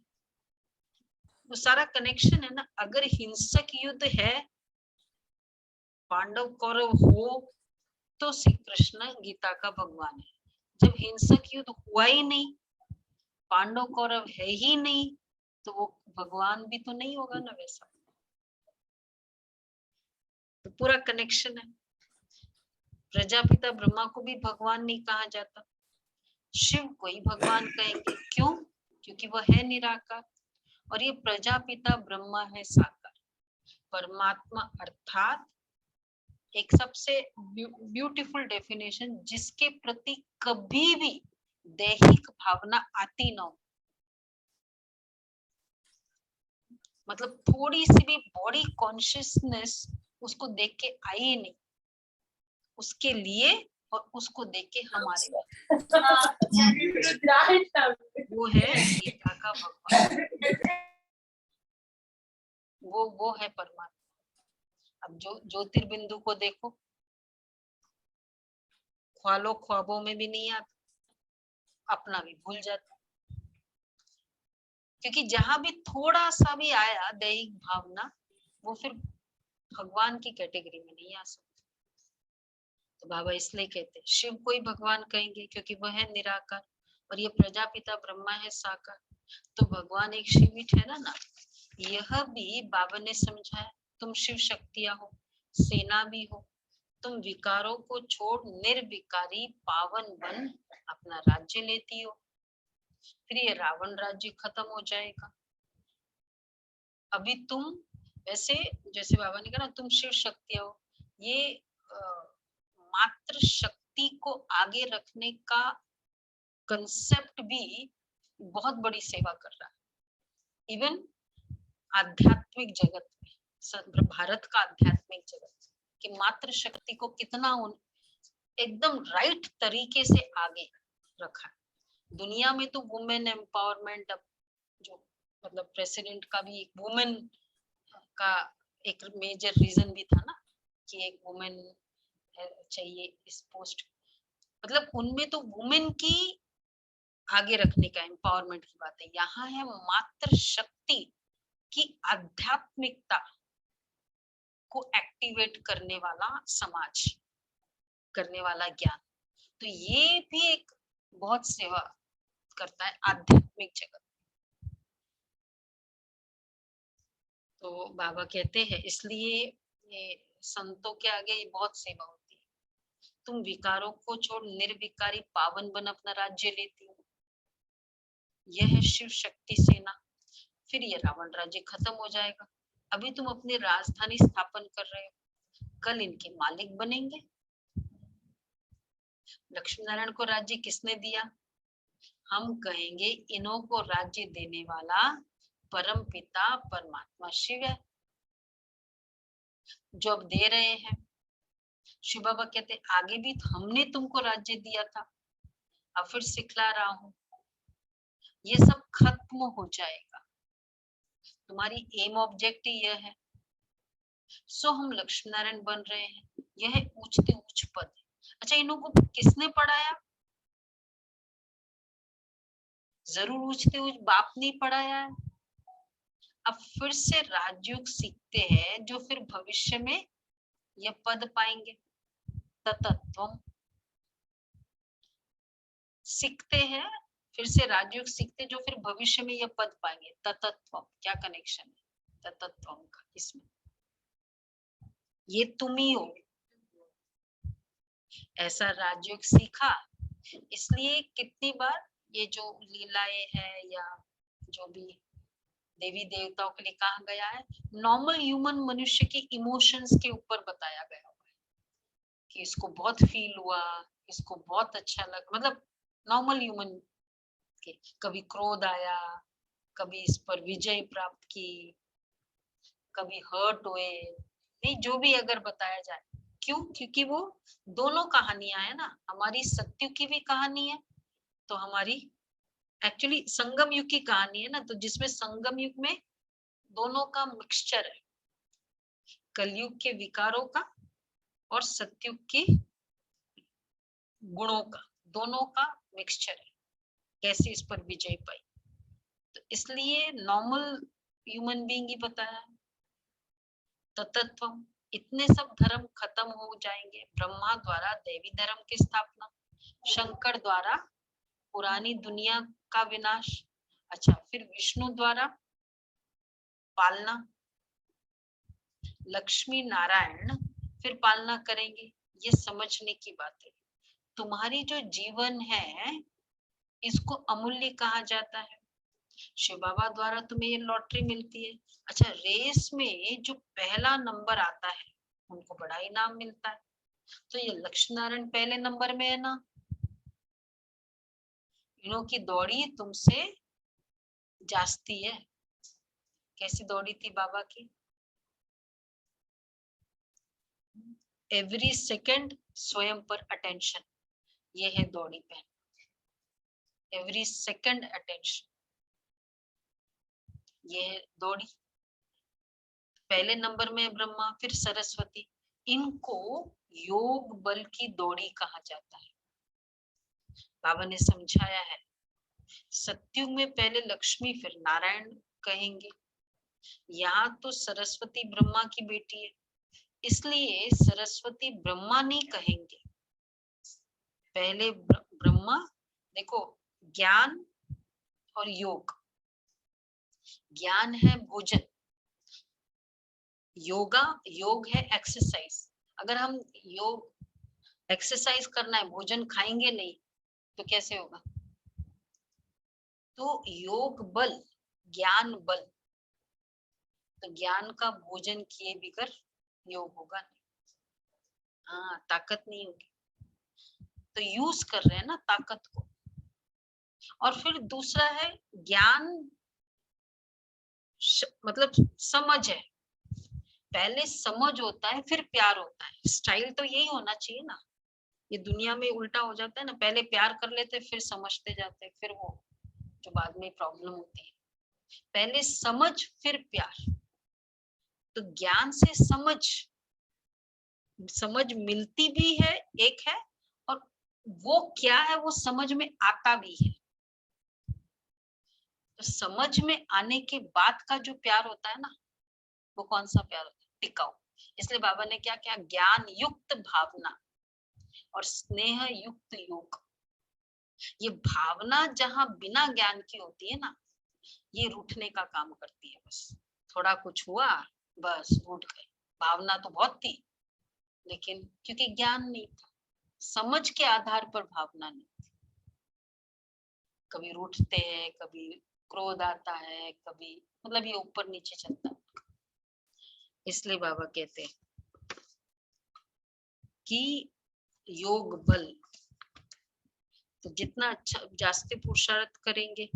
वो सारा कनेक्शन है ना। अगर हिंसक युद्ध है, पांडव कौरव हो, तो श्री कृष्ण गीता का भगवान है। जब हिंसक युद्ध हुआ ही नहीं, पांडव कौरव है ही नहीं, तो वो भगवान भी तो नहीं होगा ना वैसा। तो पूरा कनेक्शन है। प्रजापिता ब्रह्मा को भी भगवान नहीं कहा जाता, शिव को ही भगवान कहेंगे। क्यों? क्योंकि वह है निराकार और ये प्रजापिता ब्रह्मा है साकार। परमात्मा अर्थात एक सबसे ब्यूटीफुल डेफिनेशन, जिसके प्रति कभी भी दैहिक भावना आती ना हो, मतलब थोड़ी सी भी बॉडी कॉन्शियसनेस उसको देख के आई ही नहीं, उसके लिए और उसको देख के हमारे लिए। वो है गीता का भगवान, वो है परमात्मा। अब जो ज्योतिर्बिंदु को देखो, ख्वालो ख्वाबों में भी नहीं आता, अपना भी भूल जाता, क्योंकि जहां भी थोड़ा सा भी आया दैहिक भावना, वो फिर भगवान की कैटेगरी में नहीं आ सकता। तो बाबा इसलिए कहते हैं शिव को ही भगवान कहेंगे, क्योंकि वह है निराकार और ये प्रजापिता ब्रह्मा है साकार। तो भगवान एक शिव ही ठहरा ना। यह भी बाबा ने समझाया, तुम शिव शक्तियां हो, सेना भी हो, तुम विकारों को छोड़ निर्विकारी पावन बन अपना राज्य लेती हो, फिर ये रावण राज्य खत्म हो जाएगा। अभी तुम वैसे जैसे बाबा ने कहा ना, तुम शिव शक्तियां हो, ये मात्र शक्ति को आगे रखने का कंसेप्ट भी बहुत बड़ी सेवा कर रहा है। इवन आध्यात्मिक जगत में, भारत का आध्यात्मिक जगत कि मात्र शक्ति को कितना एकदम राइट तरीके से आगे रखा है। दुनिया में तो वुमेन एम्पावरमेंट, अब जो मतलब प्रेसिडेंट का भी एक वुमेन का एक मेजर रीजन भी था ना, कि एक वुमेन चाहिए इस पोस्ट, मतलब उनमें तो वुमेन की आगे रखने का एम्पावरमेंट की बात है। यहाँ है मात्र शक्ति की आध्यात्मिकता को एक्टिवेट करने वाला समाज, करने वाला ज्ञान। तो ये भी एक बहुत सेवा करता है आध्यात्मिक जगत। तो बाबा कहते हैं इसलिए ये संतों के आगे ये बहुत सेवा होती है। तुम विकारों को छोड़ निर्विकारी पावन बन अपना राज्य लेती हो, यह है शिव शक्ति सेना, फिर ये रावण राज्य खत्म हो जाएगा। अभी तुम अपनी राजधानी स्थापन कर रहे हो, कल इनके मालिक बनेंगे। लक्ष्मी नारायण को राज्य किसने दिया? हम कहेंगे इन्हों को राज्य देने वाला परम पिता परमात्मा शिव है, जो अब दे रहे हैं। शिव बाबा कहते आगे भी हमने तुमको राज्य दिया था, अब फिर सिखला रहा हूं, ये सब खत्म हो जाएगा। तुम्हारी एम ऑब्जेक्ट यह है। सो हम लक्ष्मी नारायण बन रहे हैं, यह ऊंचते ऊंच पद है। अच्छा, इन्हों को किसने पढ़ाया? जरूर ऊंचते ऊंच बाप ने पढ़ाया है। अब फिर से राजयोग सीखते हैं, जो फिर भविष्य में यह पद पाएंगे। तत्त्वम सीखते हैं, फिर से राजयोग सीखते, जो फिर भविष्य में यह पद पाएंगे। तत्त्वम क्या कनेक्शन है तत्त्वम का इसमें? ये तुम ही हो। ऐसा राजयोग सीखा, इसलिए कितनी बार ये जो लीलाएं है या जो भी देवी देवताओं के लिए कहा गया है, नॉर्मल ह्यूमन मनुष्य के इमोशंस के ऊपर बताया गया हुआ है कि इसको बहुत फील हुआ, इसको बहुत अच्छा लगा, मतलब नॉर्मल ह्यूमन के। कभी क्रोध आया, कभी इस पर विजय प्राप्त की, कभी हर्ट हुए, नहीं जो भी अगर बताया जाए। क्यों? क्योंकि वो दोनों कहानियां है ना, हमारी सत्यु की भी कहानी है, तो हमारी एक्चुअली संगम युग की कहानी है ना, तो जिसमें संगम युग में दोनों का मिक्सचर है, कलयुग के विकारों का और सत्युग के गुणों का, दोनों का मिक्सचर है, कैसे इस पर विजय पाई। तो इसलिए नॉर्मल ह्यूमन बीइंग ही बताया। तत्त्व इतने सब धर्म खत्म हो जाएंगे। ब्रह्मा द्वारा देवी धर्म की स्थापना, शंकर द्वारा पुरानी दुनिया का विनाश, अच्छा फिर विष्णु द्वारा पालना, लक्ष्मी नारायण फिर पालना करेंगे। ये समझने की बात है। तुम्हारी जो जीवन है इसको अमूल्य कहा जाता है। शिव बाबा द्वारा तुम्हें ये लॉटरी मिलती है। अच्छा, रेस में जो पहला नंबर आता है उनको बड़ा इनाम मिलता है। तो ये लक्ष्मी नारायण पहले नंबर में है ना, इन्हों की दौड़ी तुमसे जास्ती है। कैसी दौड़ी थी बाबा की? एवरी सेकंड स्वयं पर अटेंशन, ये है दौड़ी पहन। Every second attention. ये दौड़ी, पहले नंबर में ब्रह्मा, फिर सरस्वती। इनको योग बल की दौड़ी कहा जाता है। बाबा ने समझाया है, सत्युग में पहले लक्ष्मी फिर नारायण कहेंगे। यहाँ तो सरस्वती ब्रह्मा की बेटी है, इसलिए सरस्वती ब्रह्मा नहीं कहेंगे, पहले ब्रह्मा। देखो, ज्ञान और योग, ज्ञान है भोजन, योग है एक्सरसाइज। अगर हम योग एक्सरसाइज करना है, भोजन खाएंगे नहीं तो कैसे होगा? तो योग बल, ज्ञान बल, तो ज्ञान का भोजन किए बिगर योग होगा नहीं। हाँ, ताकत नहीं होगी, तो यूज कर रहे हैं ना ताकत को। और फिर दूसरा है ज्ञान, मतलब समझ है, पहले समझ होता है फिर प्यार होता है। स्टाइल तो यही होना चाहिए ना, ये दुनिया में उल्टा हो जाता है ना, पहले प्यार कर लेते फिर समझते जाते, फिर वो जो बाद में प्रॉब्लम होती है। पहले समझ फिर प्यार, तो ज्ञान से समझ मिलती भी है, एक है, और वो क्या है वो समझ में आता भी है। तो समझ में आने के बाद का जो प्यार होता है ना, वो कौन सा प्यार होता है? टिकाऊ। इसलिए बाबा ने क्या किया, ज्ञान युक्त भावना और स्नेह युक्त योग। ये भावना जहां बिना ज्ञान की होती है ना, ये रूठने का काम करती है। बस थोड़ा कुछ हुआ, बस रूठ गए। भावना तो बहुत थी, लेकिन क्योंकि ज्ञान नहीं था, समझ के आधार पर भावना नहीं थी। कभी रूठते हैं, कभी क्रोध आता है, कभी मतलब ये ऊपर नीचे चलता है। इसलिए बाबा कहते हैं कि योग बल, तो जितना अच्छा जास्ती पुरुषार्थ करेंगे।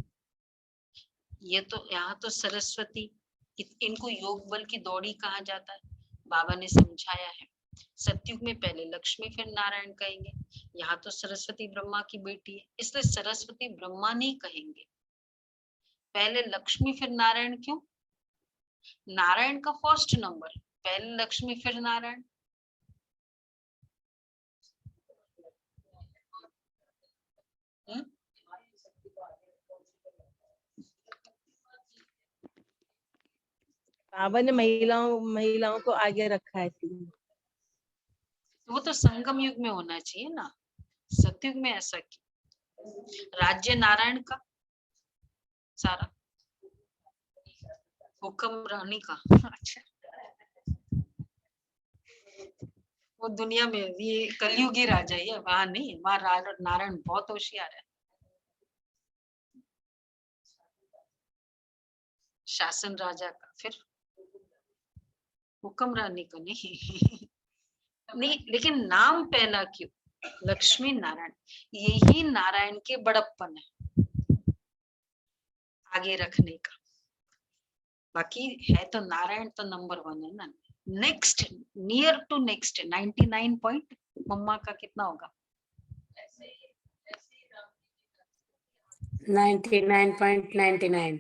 ये तो यहाँ तो सरस्वती, इनको योग बल की दौड़ी कहा जाता है। बाबा ने समझाया है, सतयुग में पहले लक्ष्मी फिर नारायण कहेंगे। यहाँ तो सरस्वती ब्रह्मा की बेटी है, इसलिए सरस्वती ब्रह्मा नहीं कहेंगे, पहले लक्ष्मी फिर नारायण। क्यों? नारायण का फर्स्ट नंबर, पहले लक्ष्मी फिर नारायण। बाबा ने महिलाओं को आगे रखा है इसलिए। वो तो संगम युग में होना चाहिए ना, सतयुग में ऐसा क्यों? राज्य नारायण का सारा, हुक्म रानी का। अच्छा, वो दुनिया में ये कलयुगी राजा ही है, वहां नहीं, वहां नारायण बहुत होशियार है। शासन राजा का, फिर हुक्म रानी का नहीं। नहीं, लेकिन नाम पहला क्यों? लक्ष्मी नारायण, यही नारायण के बड़प्पन है, आगे रखने का। बाकी है तो नारायण तो नंबर 1 है ना। Next, near to next 99 point मम्मा का कितना होगा? 99.99।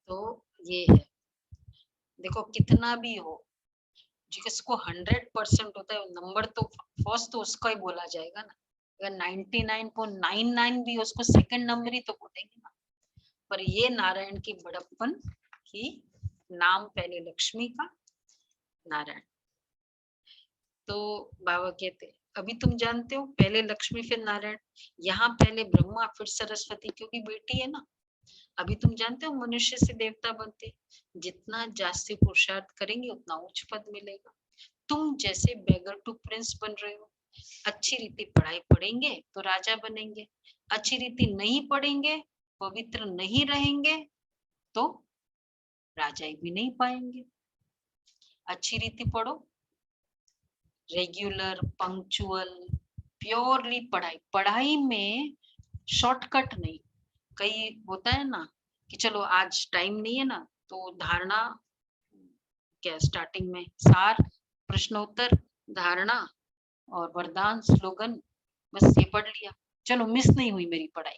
तो ये है, देखो कितना भी हो, जिसको 100% होता है नंबर, तो फर्स्ट तो उसका ही बोला जाएगा ना। अगर 99.99 भी उसको सेकंड नंबर ही तो बोलेंगे ना। पर ये नारायण की बड़प्पन की, नाम पहले लक्ष्मी का, नारायण। तो बाबा कहते अभी तुम जानते हो, पहले लक्ष्मी फिर नारायण। यहाँ पहले ब्रह्मा फिर सरस्वती, क्योंकि बेटी है ना। अभी तुम जानते हो मनुष्य से देवता बनते, जितना जास्ती पुरुषार्थ करेंगे उतना उच्च पद मिलेगा। तुम जैसे बेगर टू प्रिंस बन रहे हो, अच्छी रीति पढ़ाई पढ़ेंगे तो राजा बनेंगे, अच्छी रीति नहीं पढ़ेंगे, पवित्र नहीं रहेंगे तो राजा भी नहीं पाएंगे। अच्छी रीति पढ़ो, रेगुलर, पंक्चुअल, प्योरली पढ़ाई में शॉर्टकट नहीं। कई होता है ना कि चलो आज टाइम नहीं है ना, तो धारणा क्या, स्टार्टिंग में सार, प्रश्नोत्तर, धारणा और वरदान, स्लोगन, बस ये पढ़ लिया, चलो मिस नहीं हुई मेरी पढ़ाई।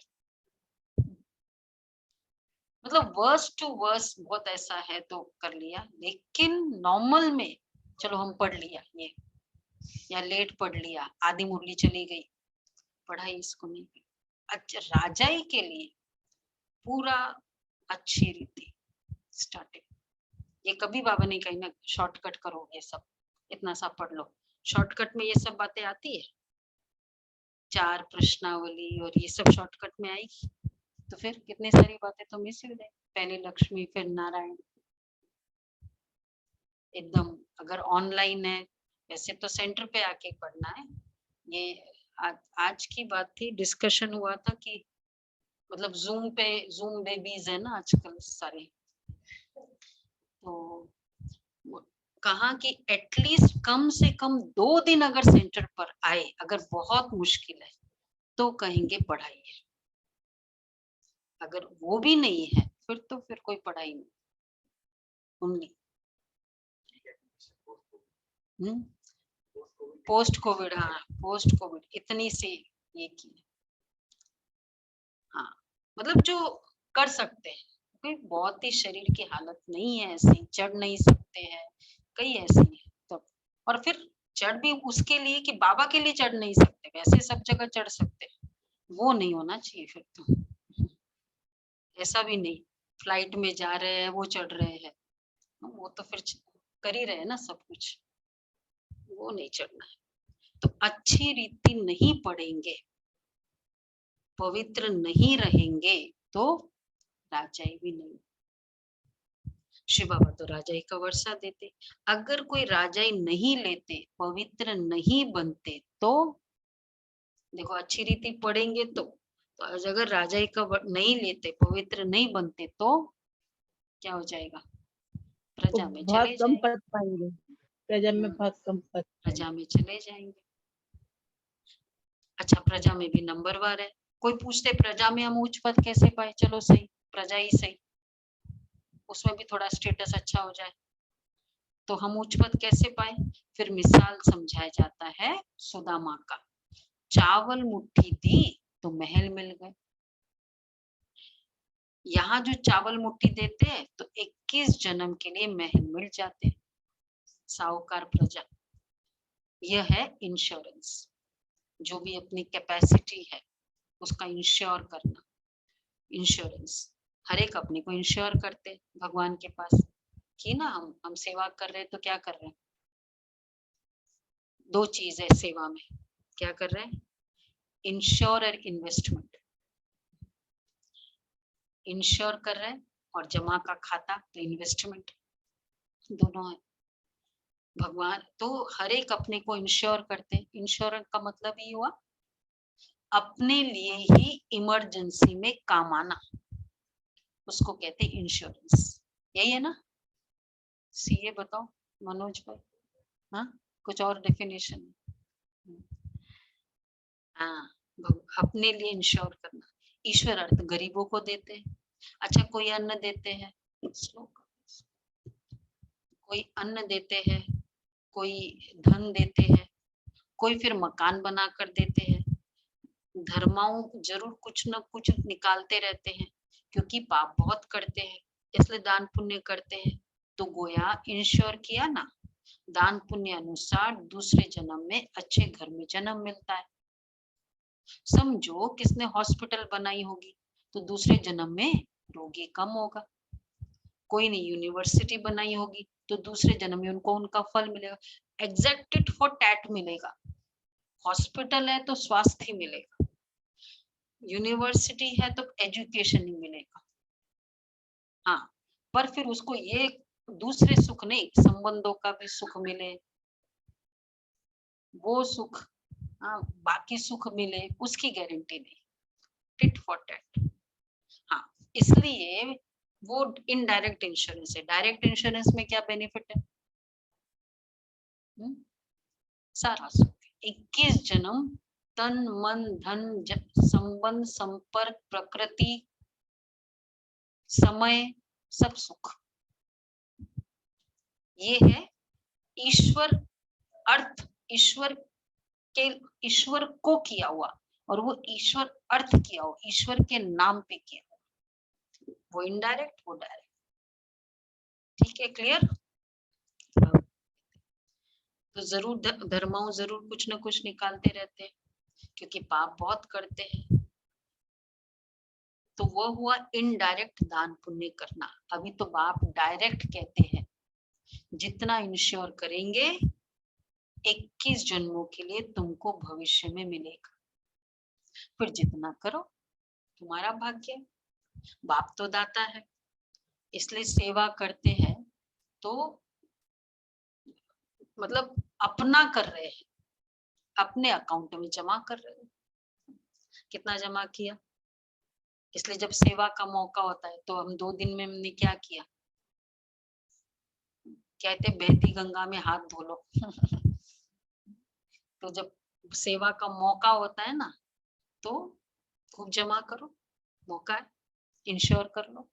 मतलब वर्स टू वर्स बहुत ऐसा है तो कर लिया, लेकिन नॉर्मल में चलो हम पढ़ लिया ये, या लेट पढ़ लिया, आधी मुरली चली गई, पढ़ाई इसको नहीं की। अच्छा, राजाई के लिए पूरा अच्छी रीति स्टार्टिंग, ये कभी बाबा ने कही ना शॉर्टकट करो, ये सब इतना सा पढ़ लो, शॉर्टकट में ये सब बातें आती है, 4 प्रश्नावली और ये सब शॉर्टकट में आएगी, तो फिर कितनी सारी बातें तो मिस हो जाए, पहले लक्ष्मी फिर नारायण, एकदम। अगर ऑनलाइन है, वैसे तो सेंटर पे आके पढ़ना है। ये आज की बात थी, डिस्कशन हुआ था कि मतलब जूम बेबीज है ना आजकल सारे, तो कहा कि एटलीस्ट कम से कम 2 दिन अगर सेंटर पर आए, अगर बहुत मुश्किल है तो कहेंगे पढ़ाइए, अगर वो भी नहीं है फिर तो फिर कोई पढ़ाई नहीं उनकी। पोस्ट कोविड, हाँ पोस्ट कोविड इतनी सी ये की, हाँ मतलब जो कर सकते हैं, कोई बहुत ही शरीर की हालत नहीं है ऐसी, चढ़ नहीं सकते हैं, कई ऐसी है तब, और फिर चढ़ भी उसके लिए कि बाबा के लिए चढ़ नहीं सकते, वैसे सब जगह चढ़ सकते हैं, वो नहीं होना चाहिए फिर तो। ऐसा भी नहीं फ्लाइट में जा रहे हैं वो चढ़ रहे हैं, वो तो फिर कर ही रहे हैं ना सब कुछ, वो नहीं चढ़ना है। तो अच्छी रीति नहीं पढ़ेंगे, पवित्र नहीं रहेंगे तो राजाई भी नहीं। शिव बाबा तो राजाई का वर्षा देते, अगर कोई राजाई नहीं लेते, पवित्र नहीं बनते, तो देखो अच्छी रीति पढ़ेंगे तो अगर राजाई का नहीं लेते, पवित्र नहीं बनते, तो क्या हो जाएगा, प्रजा में बहुत चले कम जाएंगे, पढ़ पाएंगे, प्रजा में बहुत कम पढ़ प्रजा में चले जाएंगे। अच्छा, प्रजा में भी नंबरवार है, कोई पूछते प्रजा में हम उच्च पद कैसे पाए, चलो सही प्रजा ही सही, उसमें भी थोड़ा स्टेटस अच्छा हो जाए, तो हम उच्च पद कैसे पाए, फिर मिसाल समझाया जाता है सुदामा का, चावल मुट्ठी दी तो महल मिल गए। यहाँ जो चावल मुट्ठी देते हैं तो 21 जन्म के लिए महल मिल जाते हैं। साहूकार प्रजा, यह है इंश्योरेंस, जो भी अपनी कैपेसिटी है उसका इंश्योर करना, इंश्योरेंस हर एक अपने को इंश्योर करते भगवान के पास कि ना हम सेवा कर रहे हैं, तो क्या कर रहे हैं, 2 चीज है सेवा में, क्या कर रहे हैं, इंश्योर और इन्वेस्टमेंट, इंश्योर कर रहे हैं और जमा का खाता तो इन्वेस्टमेंट, दोनों है। भगवान तो हर एक अपने को इंश्योर करते हैं, इंश्योरेंस का मतलब ये हुआ अपने लिए ही इमरजेंसी में काम आना, उसको कहते हैं इंश्योरेंस, यही है ना। सीए बताओ मनोज भाई, हाँ कुछ और डेफिनेशन, हाँ अपने लिए इंश्योर करना। ईश्वर अर्थ गरीबों को देते हैं। अच्छा, कोई अन्न देते हैं, कोई अन्न देते हैं, कोई धन देते हैं, कोई फिर मकान बना कर देते हैं। धर्माओं जरूर कुछ न कुछ निकालते रहते हैं, क्योंकि पाप बहुत करते हैं, इसलिए दान पुण्य करते हैं। तो गोया इंश्योर किया ना, दान पुण्य अनुसार दूसरे जन्म में अच्छे घर में जन्म मिलता है। समझो किसने हॉस्पिटल बनाई होगी तो दूसरे जन्म में रोगी कम होगा, कोई ने यूनिवर्सिटी बनाई होगी तो दूसरे जन्म में उनको उनका फल मिलेगा, एग्जैक्ट फॉर टैट मिलेगा। हॉस्पिटल है तो स्वास्थ्य मिलेगा, यूनिवर्सिटी है तो एजुकेशन ही मिलेगा, हाँ पर फिर उसको ये दूसरे सुख नहीं, संबंधों का भी सुख मिले, वो सुख, हाँ बाकी सुख मिले, उसकी गारंटी नहीं, टिट फॉर टैट। हाँ इसलिए वो इनडायरेक्ट इंश्योरेंस है। डायरेक्ट इंश्योरेंस में क्या बेनिफिट है, सारा सुख, 21 जन्म, तन मन धन संबंध संपर्क प्रकृति समय सब सुख, ये है ईश्वर अर्थ, ईश्वर को किया हुआ, और वो ईश्वर अर्थ किया हुआ, ईश्वर के नाम पे किया हुआ, वो इनडायरेक्ट, वो डायरेक्ट। ठीक है, क्लियर? तो जरूर धर्माओं जरूर कुछ ना कुछ निकालते रहते हैं, क्योंकि पाप बहुत करते हैं। तो वो हुआ इनडायरेक्ट दान पुण्य करना। अभी तो बाप डायरेक्ट कहते हैं जितना इंश्योर करेंगे 21 जन्मों के लिए तुमको भविष्य में मिलेगा, फिर जितना करो तुम्हारा भाग्य। बाप तो दाता है, इसलिए सेवा करते हैं तो मतलब अपना कर रहे हैं, अपने अकाउंट में जमा कर रहे हैं। कितना जमा किया? इसलिए जब सेवा का मौका होता है तो हम 2 दिन में हमने क्या किया, कहते बहती गंगा में हाथ धो लो। तो जब सेवा का मौका होता है ना, तो खूब जमा करो, मौका है, इंश्योर कर लो।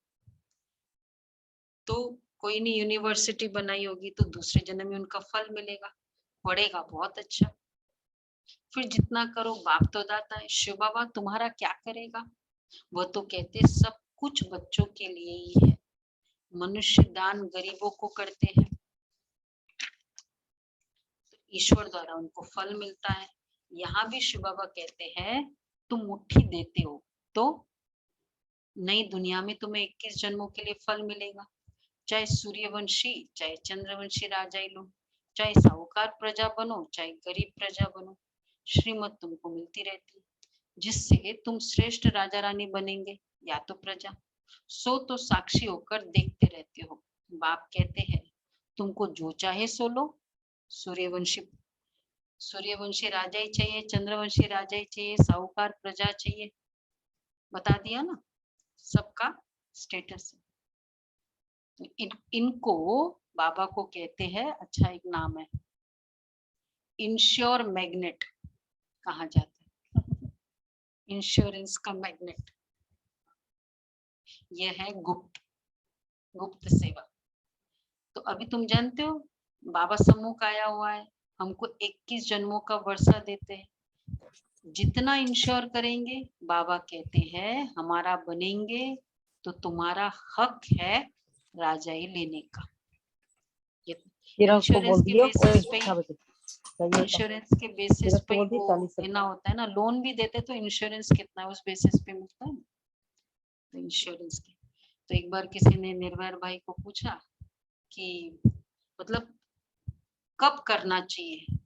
तो कोई नहीं यूनिवर्सिटी बनाई होगी तो दूसरे जन्म में उनका फल मिलेगा, पढ़ेगा बहुत अच्छा। फिर जितना करो, बाप तो दाता है। शिव बाबा तुम्हारा क्या करेगा? वो तो कहते सब कुछ बच्चों के लिए ही है। मनुष्य दान गरीबों को करते हैं तो ईश्वर द्वारा उनको फल मिलता है। यहाँ भी शिव बाबा कहते हैं तुम मुट्ठी देते हो तो नई दुनिया में तुम्हें 21 जन्मों के लिए फल मिलेगा। चाहे सूर्यवंशी चाहे चंद्रवंशी राजा ही लो, चाहे साहूकार प्रजा बनो चाहे गरीब प्रजा बनो, श्रीमत तुमको मिलती रहती है, जिससे तुम श्रेष्ठ राजा रानी बनेंगे या तो प्रजा। सो तो साक्षी होकर देखते रहते हो। बाप कहते हैं तुमको जो चाहे सो लो। सूर्यवंशी राजा ही चाहिए, चंद्रवंशी राजा ही चाहिए, साहूकार प्रजा चाहिए, बता दिया ना सबका स्टेटस। इनको बाबा को कहते हैं, अच्छा एक नाम है इंश्योर मैग्नेट कहा जाता है। इंश्योरेंस का मैग्नेट ये है गुप्त सेवा। तो अभी तुम जानते हो बाबा सम्मुख आया हुआ है, हमको 21 जन्मों का वर्षा देते हैं। जितना इंश्योर करेंगे बाबा कहते हैं हमारा बनेंगे तो तुम्हारा हक है राजाई लेने का। इंश्योरेंस के बेसिस पे, इंश्योरेंस के बेसिस पे वो लेना होता है ना, लोन भी देते तो इंश्योरेंस कितना है उस बेसिस पे मिलता है ना, तो इंश्योरेंस के। तो एक बार किसी ने निर्भय भाई को पूछा कि मतलब कब करना चाहिए,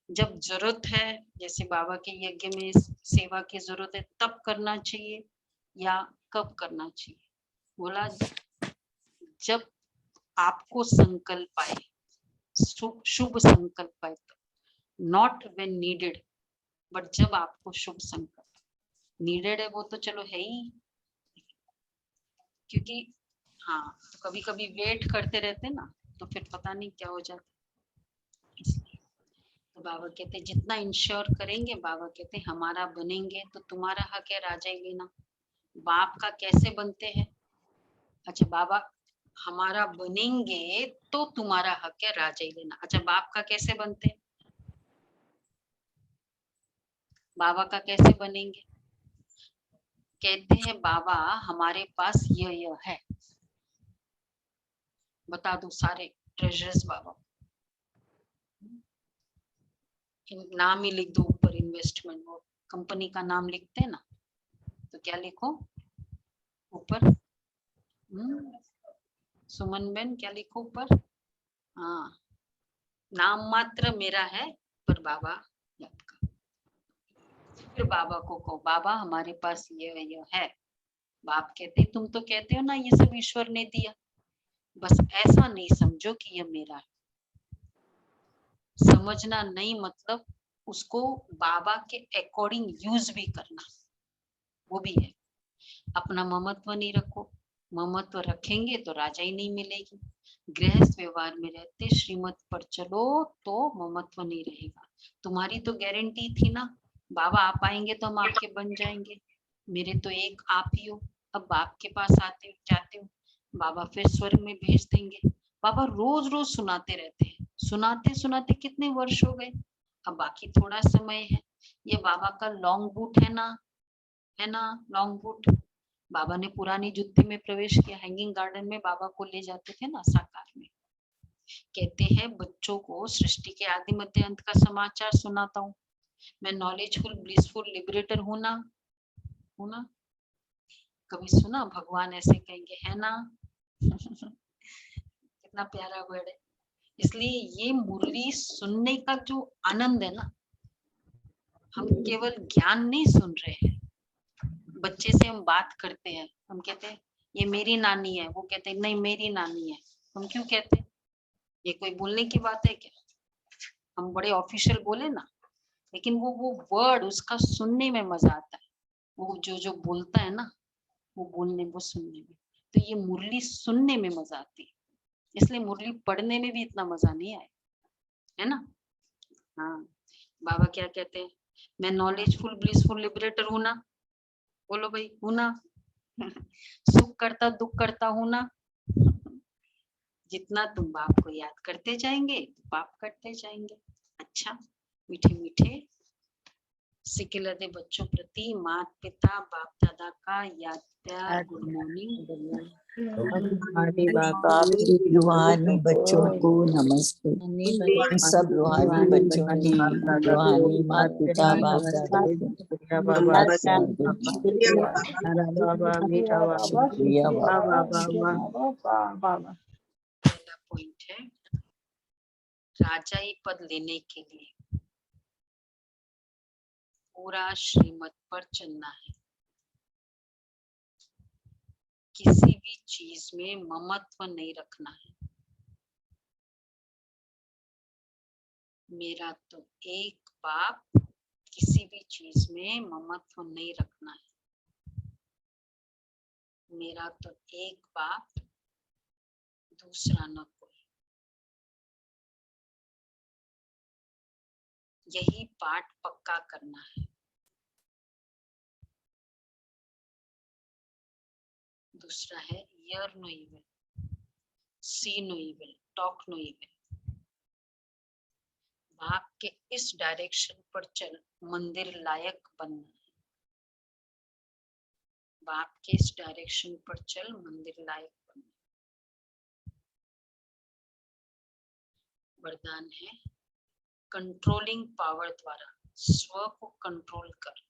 जब जरूरत है, जैसे बाबा के यज्ञ में सेवा की जरूरत है तब करना चाहिए या कब करना चाहिए? बोला जब आपको संकल्प आए, शुभ संकल्प आए, नॉट व्हेन नीडेड, बट जब आपको शुभ संकल्प नीडेड है वो तो चलो है ही, क्योंकि हाँ कभी कभी वेट करते रहते ना तो फिर पता नहीं क्या हो जाता। इसलिए तो बाबा कहते जितना इंश्योर करेंगे, बाबा कहते हमारा बनेंगे तो तुम्हारा हक है राजा ही लेना। बाप का कैसे बनते हैं? अच्छा बाबा हमारा बनेंगे तो तुम्हारा हक है राजा ही लेना। अच्छा बाप का कैसे बनते हैं? बाबा का कैसे बनेंगे? कहते हैं बाबा हमारे पास यह है, बता दो सारे ट्रेजर्स बाबा, नाम ही लिख दो ऊपर, इन्वेस्टमेंट वो कंपनी का नाम लिखते हैं ना, तो क्या लिखो ऊपर? सुमन बेन क्या लिखो ऊपर? हाँ नाम मात्र मेरा है पर बाबा आपका। फिर बाबा को कहो बाबा हमारे पास यह है। बाप कहते तुम तो कहते हो ना ये सब ईश्वर ने दिया, बस ऐसा नहीं समझो कि यह मेरा है। समझना नहीं मतलब उसको बाबा के अकॉर्डिंग यूज भी करना, वो भी है। अपना ममत्व नहीं रखो, ममत्व रखेंगे तो राजा ही नहीं मिलेगी। गृहस्थ व्यवहार में रहते श्रीमत पर चलो तो ममत्व नहीं रहेगा। तुम्हारी तो गारंटी थी ना बाबा आप आएंगे तो हम आपके बन जाएंगे, मेरे तो एक आप ही हो। अब बाप के पास आते हो जाते हो, बाबा फिर स्वर्ग में भेज देंगे। बाबा रोज रोज सुनाते रहते हैं, सुनाते सुनाते कितने वर्ष हो गए, अब बाकी थोड़ा समय है। ये बाबा का लॉन्ग बूट है ना, लॉन्ग बूट। बाबा ने पुरानी जुत्ती में प्रवेश किया, हैंगिंग गार्डन में बाबा को ले जाते थे ना साकार में। कहते हैं बच्चों को सृष्टि के आदि मध्य अंत का समाचार सुनाता हूँ, मैं नॉलेजफुल ब्लिसफुल लिबरेटर हूं ना। कभी सुना भगवान ऐसे कहेंगे, है ना? कितना प्यारा वर्ड है। इसलिए ये मुरली सुनने का जो आनंद है ना, हम केवल ज्ञान नहीं सुन रहे हैं। बच्चे से हम बात करते हैं, हम कहते हैं ये मेरी नानी है, वो कहते हैं नहीं मेरी नानी है। हम क्यों कहते हैं? ये कोई बोलने की बात है क्या? हम बड़े ऑफिशियल बोले ना, लेकिन वो वर्ड उसका सुनने में मजा आता है। वो जो बोलता है ना, वो बोलने वो सुनने में। तो ये मुरली सुनने में मजा आती है, इसलिए मुरली पढ़ने में भी इतना मजा नहीं आया, है ना? हाँ, बाबा क्या कहते हैं, मैं नॉलेजफुल ब्लिसफुल लिबरेटर हूं ना। बोलो भाई, हूं ना? सुख करता दुख करता हूं ना। जितना तुम बाप को याद करते जाएंगे बाप करते जाएंगे। अच्छा, मीठे मीठे सिकिलदे बच्चों प्रति माता पिता बाप दादा का याद प्यार, गुड मॉर्निंग। हमारे बाबा बाप के रूहानी बच्चों को नमस्ते। सब रूहानी बच्चों की रूहानी माता पिता बाप दादा को बाबा शुक्रिया बाबा। पहला पॉइंट है, राजाई पद लेने के लिए पूरा श्रीमत पर चलना है। किसी भी चीज में ममत्व नहीं रखना है। मेरा तो एक बाप, किसी भी चीज में ममत्व नहीं रखना है। मेरा तो एक बाप, दूसरा न कोई। यही पाठ पक्का करना है। दूसरा है hear no evil, see no evil, talk no evil. बाप के इस डायरेक्शन पर चल, मंदिर लायक बनना है। बाप के इस डायरेक्शन पर चल, मंदिर लायक बनना। वरदान है, कंट्रोलिंग पावर द्वारा स्व को कंट्रोल कर।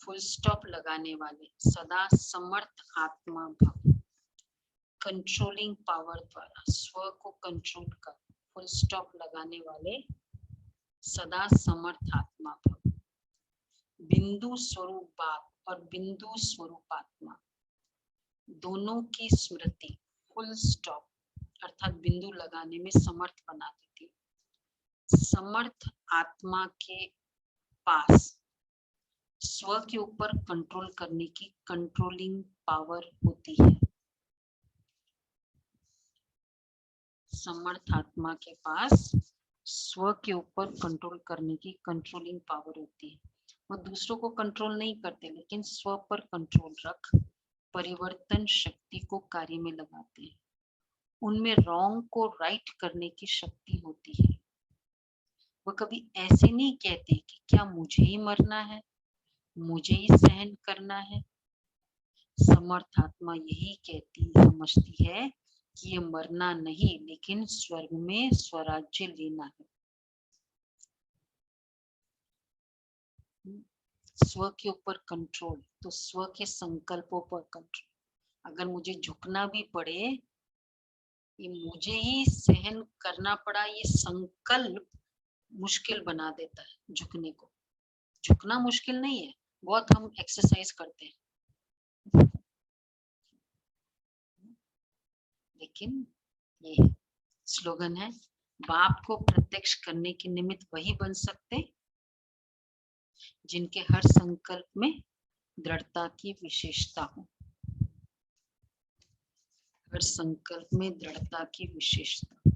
फुल स्टॉप लगाने वाले सदा समर्थ आत्मा भव। कंट्रोलिंग पावर द्वारा स्व को कंट्रोल कर, फुल स्टॉप लगाने वाले सदा समर्थ आत्मा भव। बिंदु स्वरूप बाप और बिंदु स्वरूप आत्मा दोनों की स्मृति फुल स्टॉप अर्थात बिंदु लगाने में समर्थ बना देती। समर्थ आत्मा के पास स्व के ऊपर कंट्रोल करने की कंट्रोलिंग पावर होती है। समर्थ आत्मा के पास स्व के ऊपर कंट्रोल करने की कंट्रोलिंग पावर होती है। वो दूसरों को कंट्रोल नहीं करते, लेकिन स्व पर कंट्रोल रख परिवर्तन शक्ति को कार्य में लगाते हैं। उनमें रॉन्ग को राइट करने की शक्ति होती है। वो कभी ऐसे नहीं कहते कि क्या मुझे ही मरना है, मुझे ही सहन करना है। समर्थ आत्मा यही कहती समझती है कि ये मरना नहीं, लेकिन स्वर्ग में स्वराज्य लेना है। स्व के ऊपर कंट्रोल, तो स्व के संकल्पों पर कंट्रोल। अगर मुझे झुकना भी पड़े, ये मुझे ही सहन करना पड़ा, ये संकल्प मुश्किल बना देता है झुकने को। झुकना मुश्किल नहीं है, बहुत हम एक्सरसाइज करते हैं, लेकिन ये स्लोगन है, बाप को प्रत्यक्ष करने के निमित्त वही बन सकते जिनके हर संकल्प में दृढ़ता की विशेषता हो। हर संकल्प में दृढ़ता की विशेषता।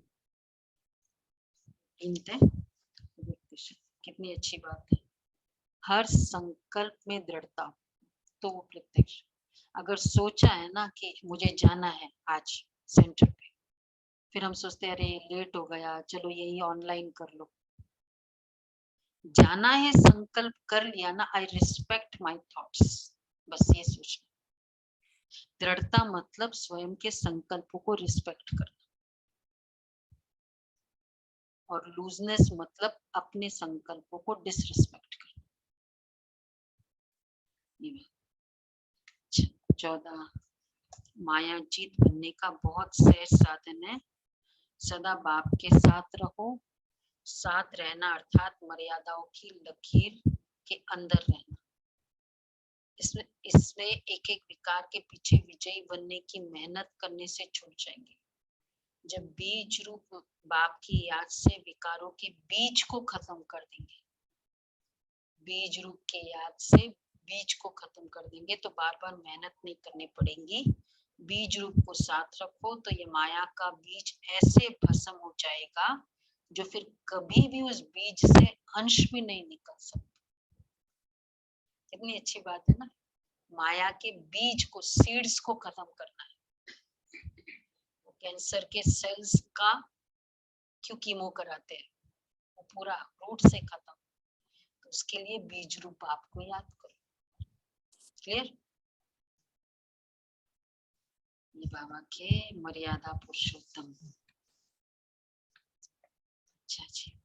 कितनी अच्छी बात है, हर संकल्प में दृढ़ता, तो वो प्रत्यक्ष। अगर सोचा है ना कि मुझे जाना है आज सेंटर पे, फिर हम सोचते अरे लेट हो गया, चलो यही ऑनलाइन कर लो। जाना है, संकल्प कर लिया ना, आई रिस्पेक्ट माई थॉट्स, बस ये सोचना। दृढ़ता मतलब स्वयं के संकल्पों को रिस्पेक्ट करना, और लूजनेस मतलब अपने संकल्पों को डिसरिस्पेक्ट करना। 14 माया जीत बनने का बहुत सहज साधन है। सदा बाप के साथ रहो। साथ रहना अर्थात मर्यादाओं की लकीर के अंदर रहना। इसमें एक एक विकार के पीछे विजयी बनने की मेहनत करने से छूट जाएंगे। जब बीज रूप बाप की याद से विकारों के बीज को खत्म कर देंगे, बीज रूप के याद से बीज को खत्म कर देंगे, तो बार बार मेहनत नहीं करनी पड़ेगी। बीज रूप को साथ रखो तो ये माया का बीज ऐसे भस्म हो जाएगा जो फिर कभी भी उस बीज से अंश भी नहीं निकल सकता। कितनी अच्छी बात है ना। माया के बीज को, सीड्स को खत्म करना है। कैंसर के सेल्स का क्यों कीमो कराते हैं, वो पूरा रूट से खत्म। तो उसके लिए बीज रूप आपको याद करो। क्लियर? ये बाबा के मर्यादा पुरुषोत्तम। अच्छा जी।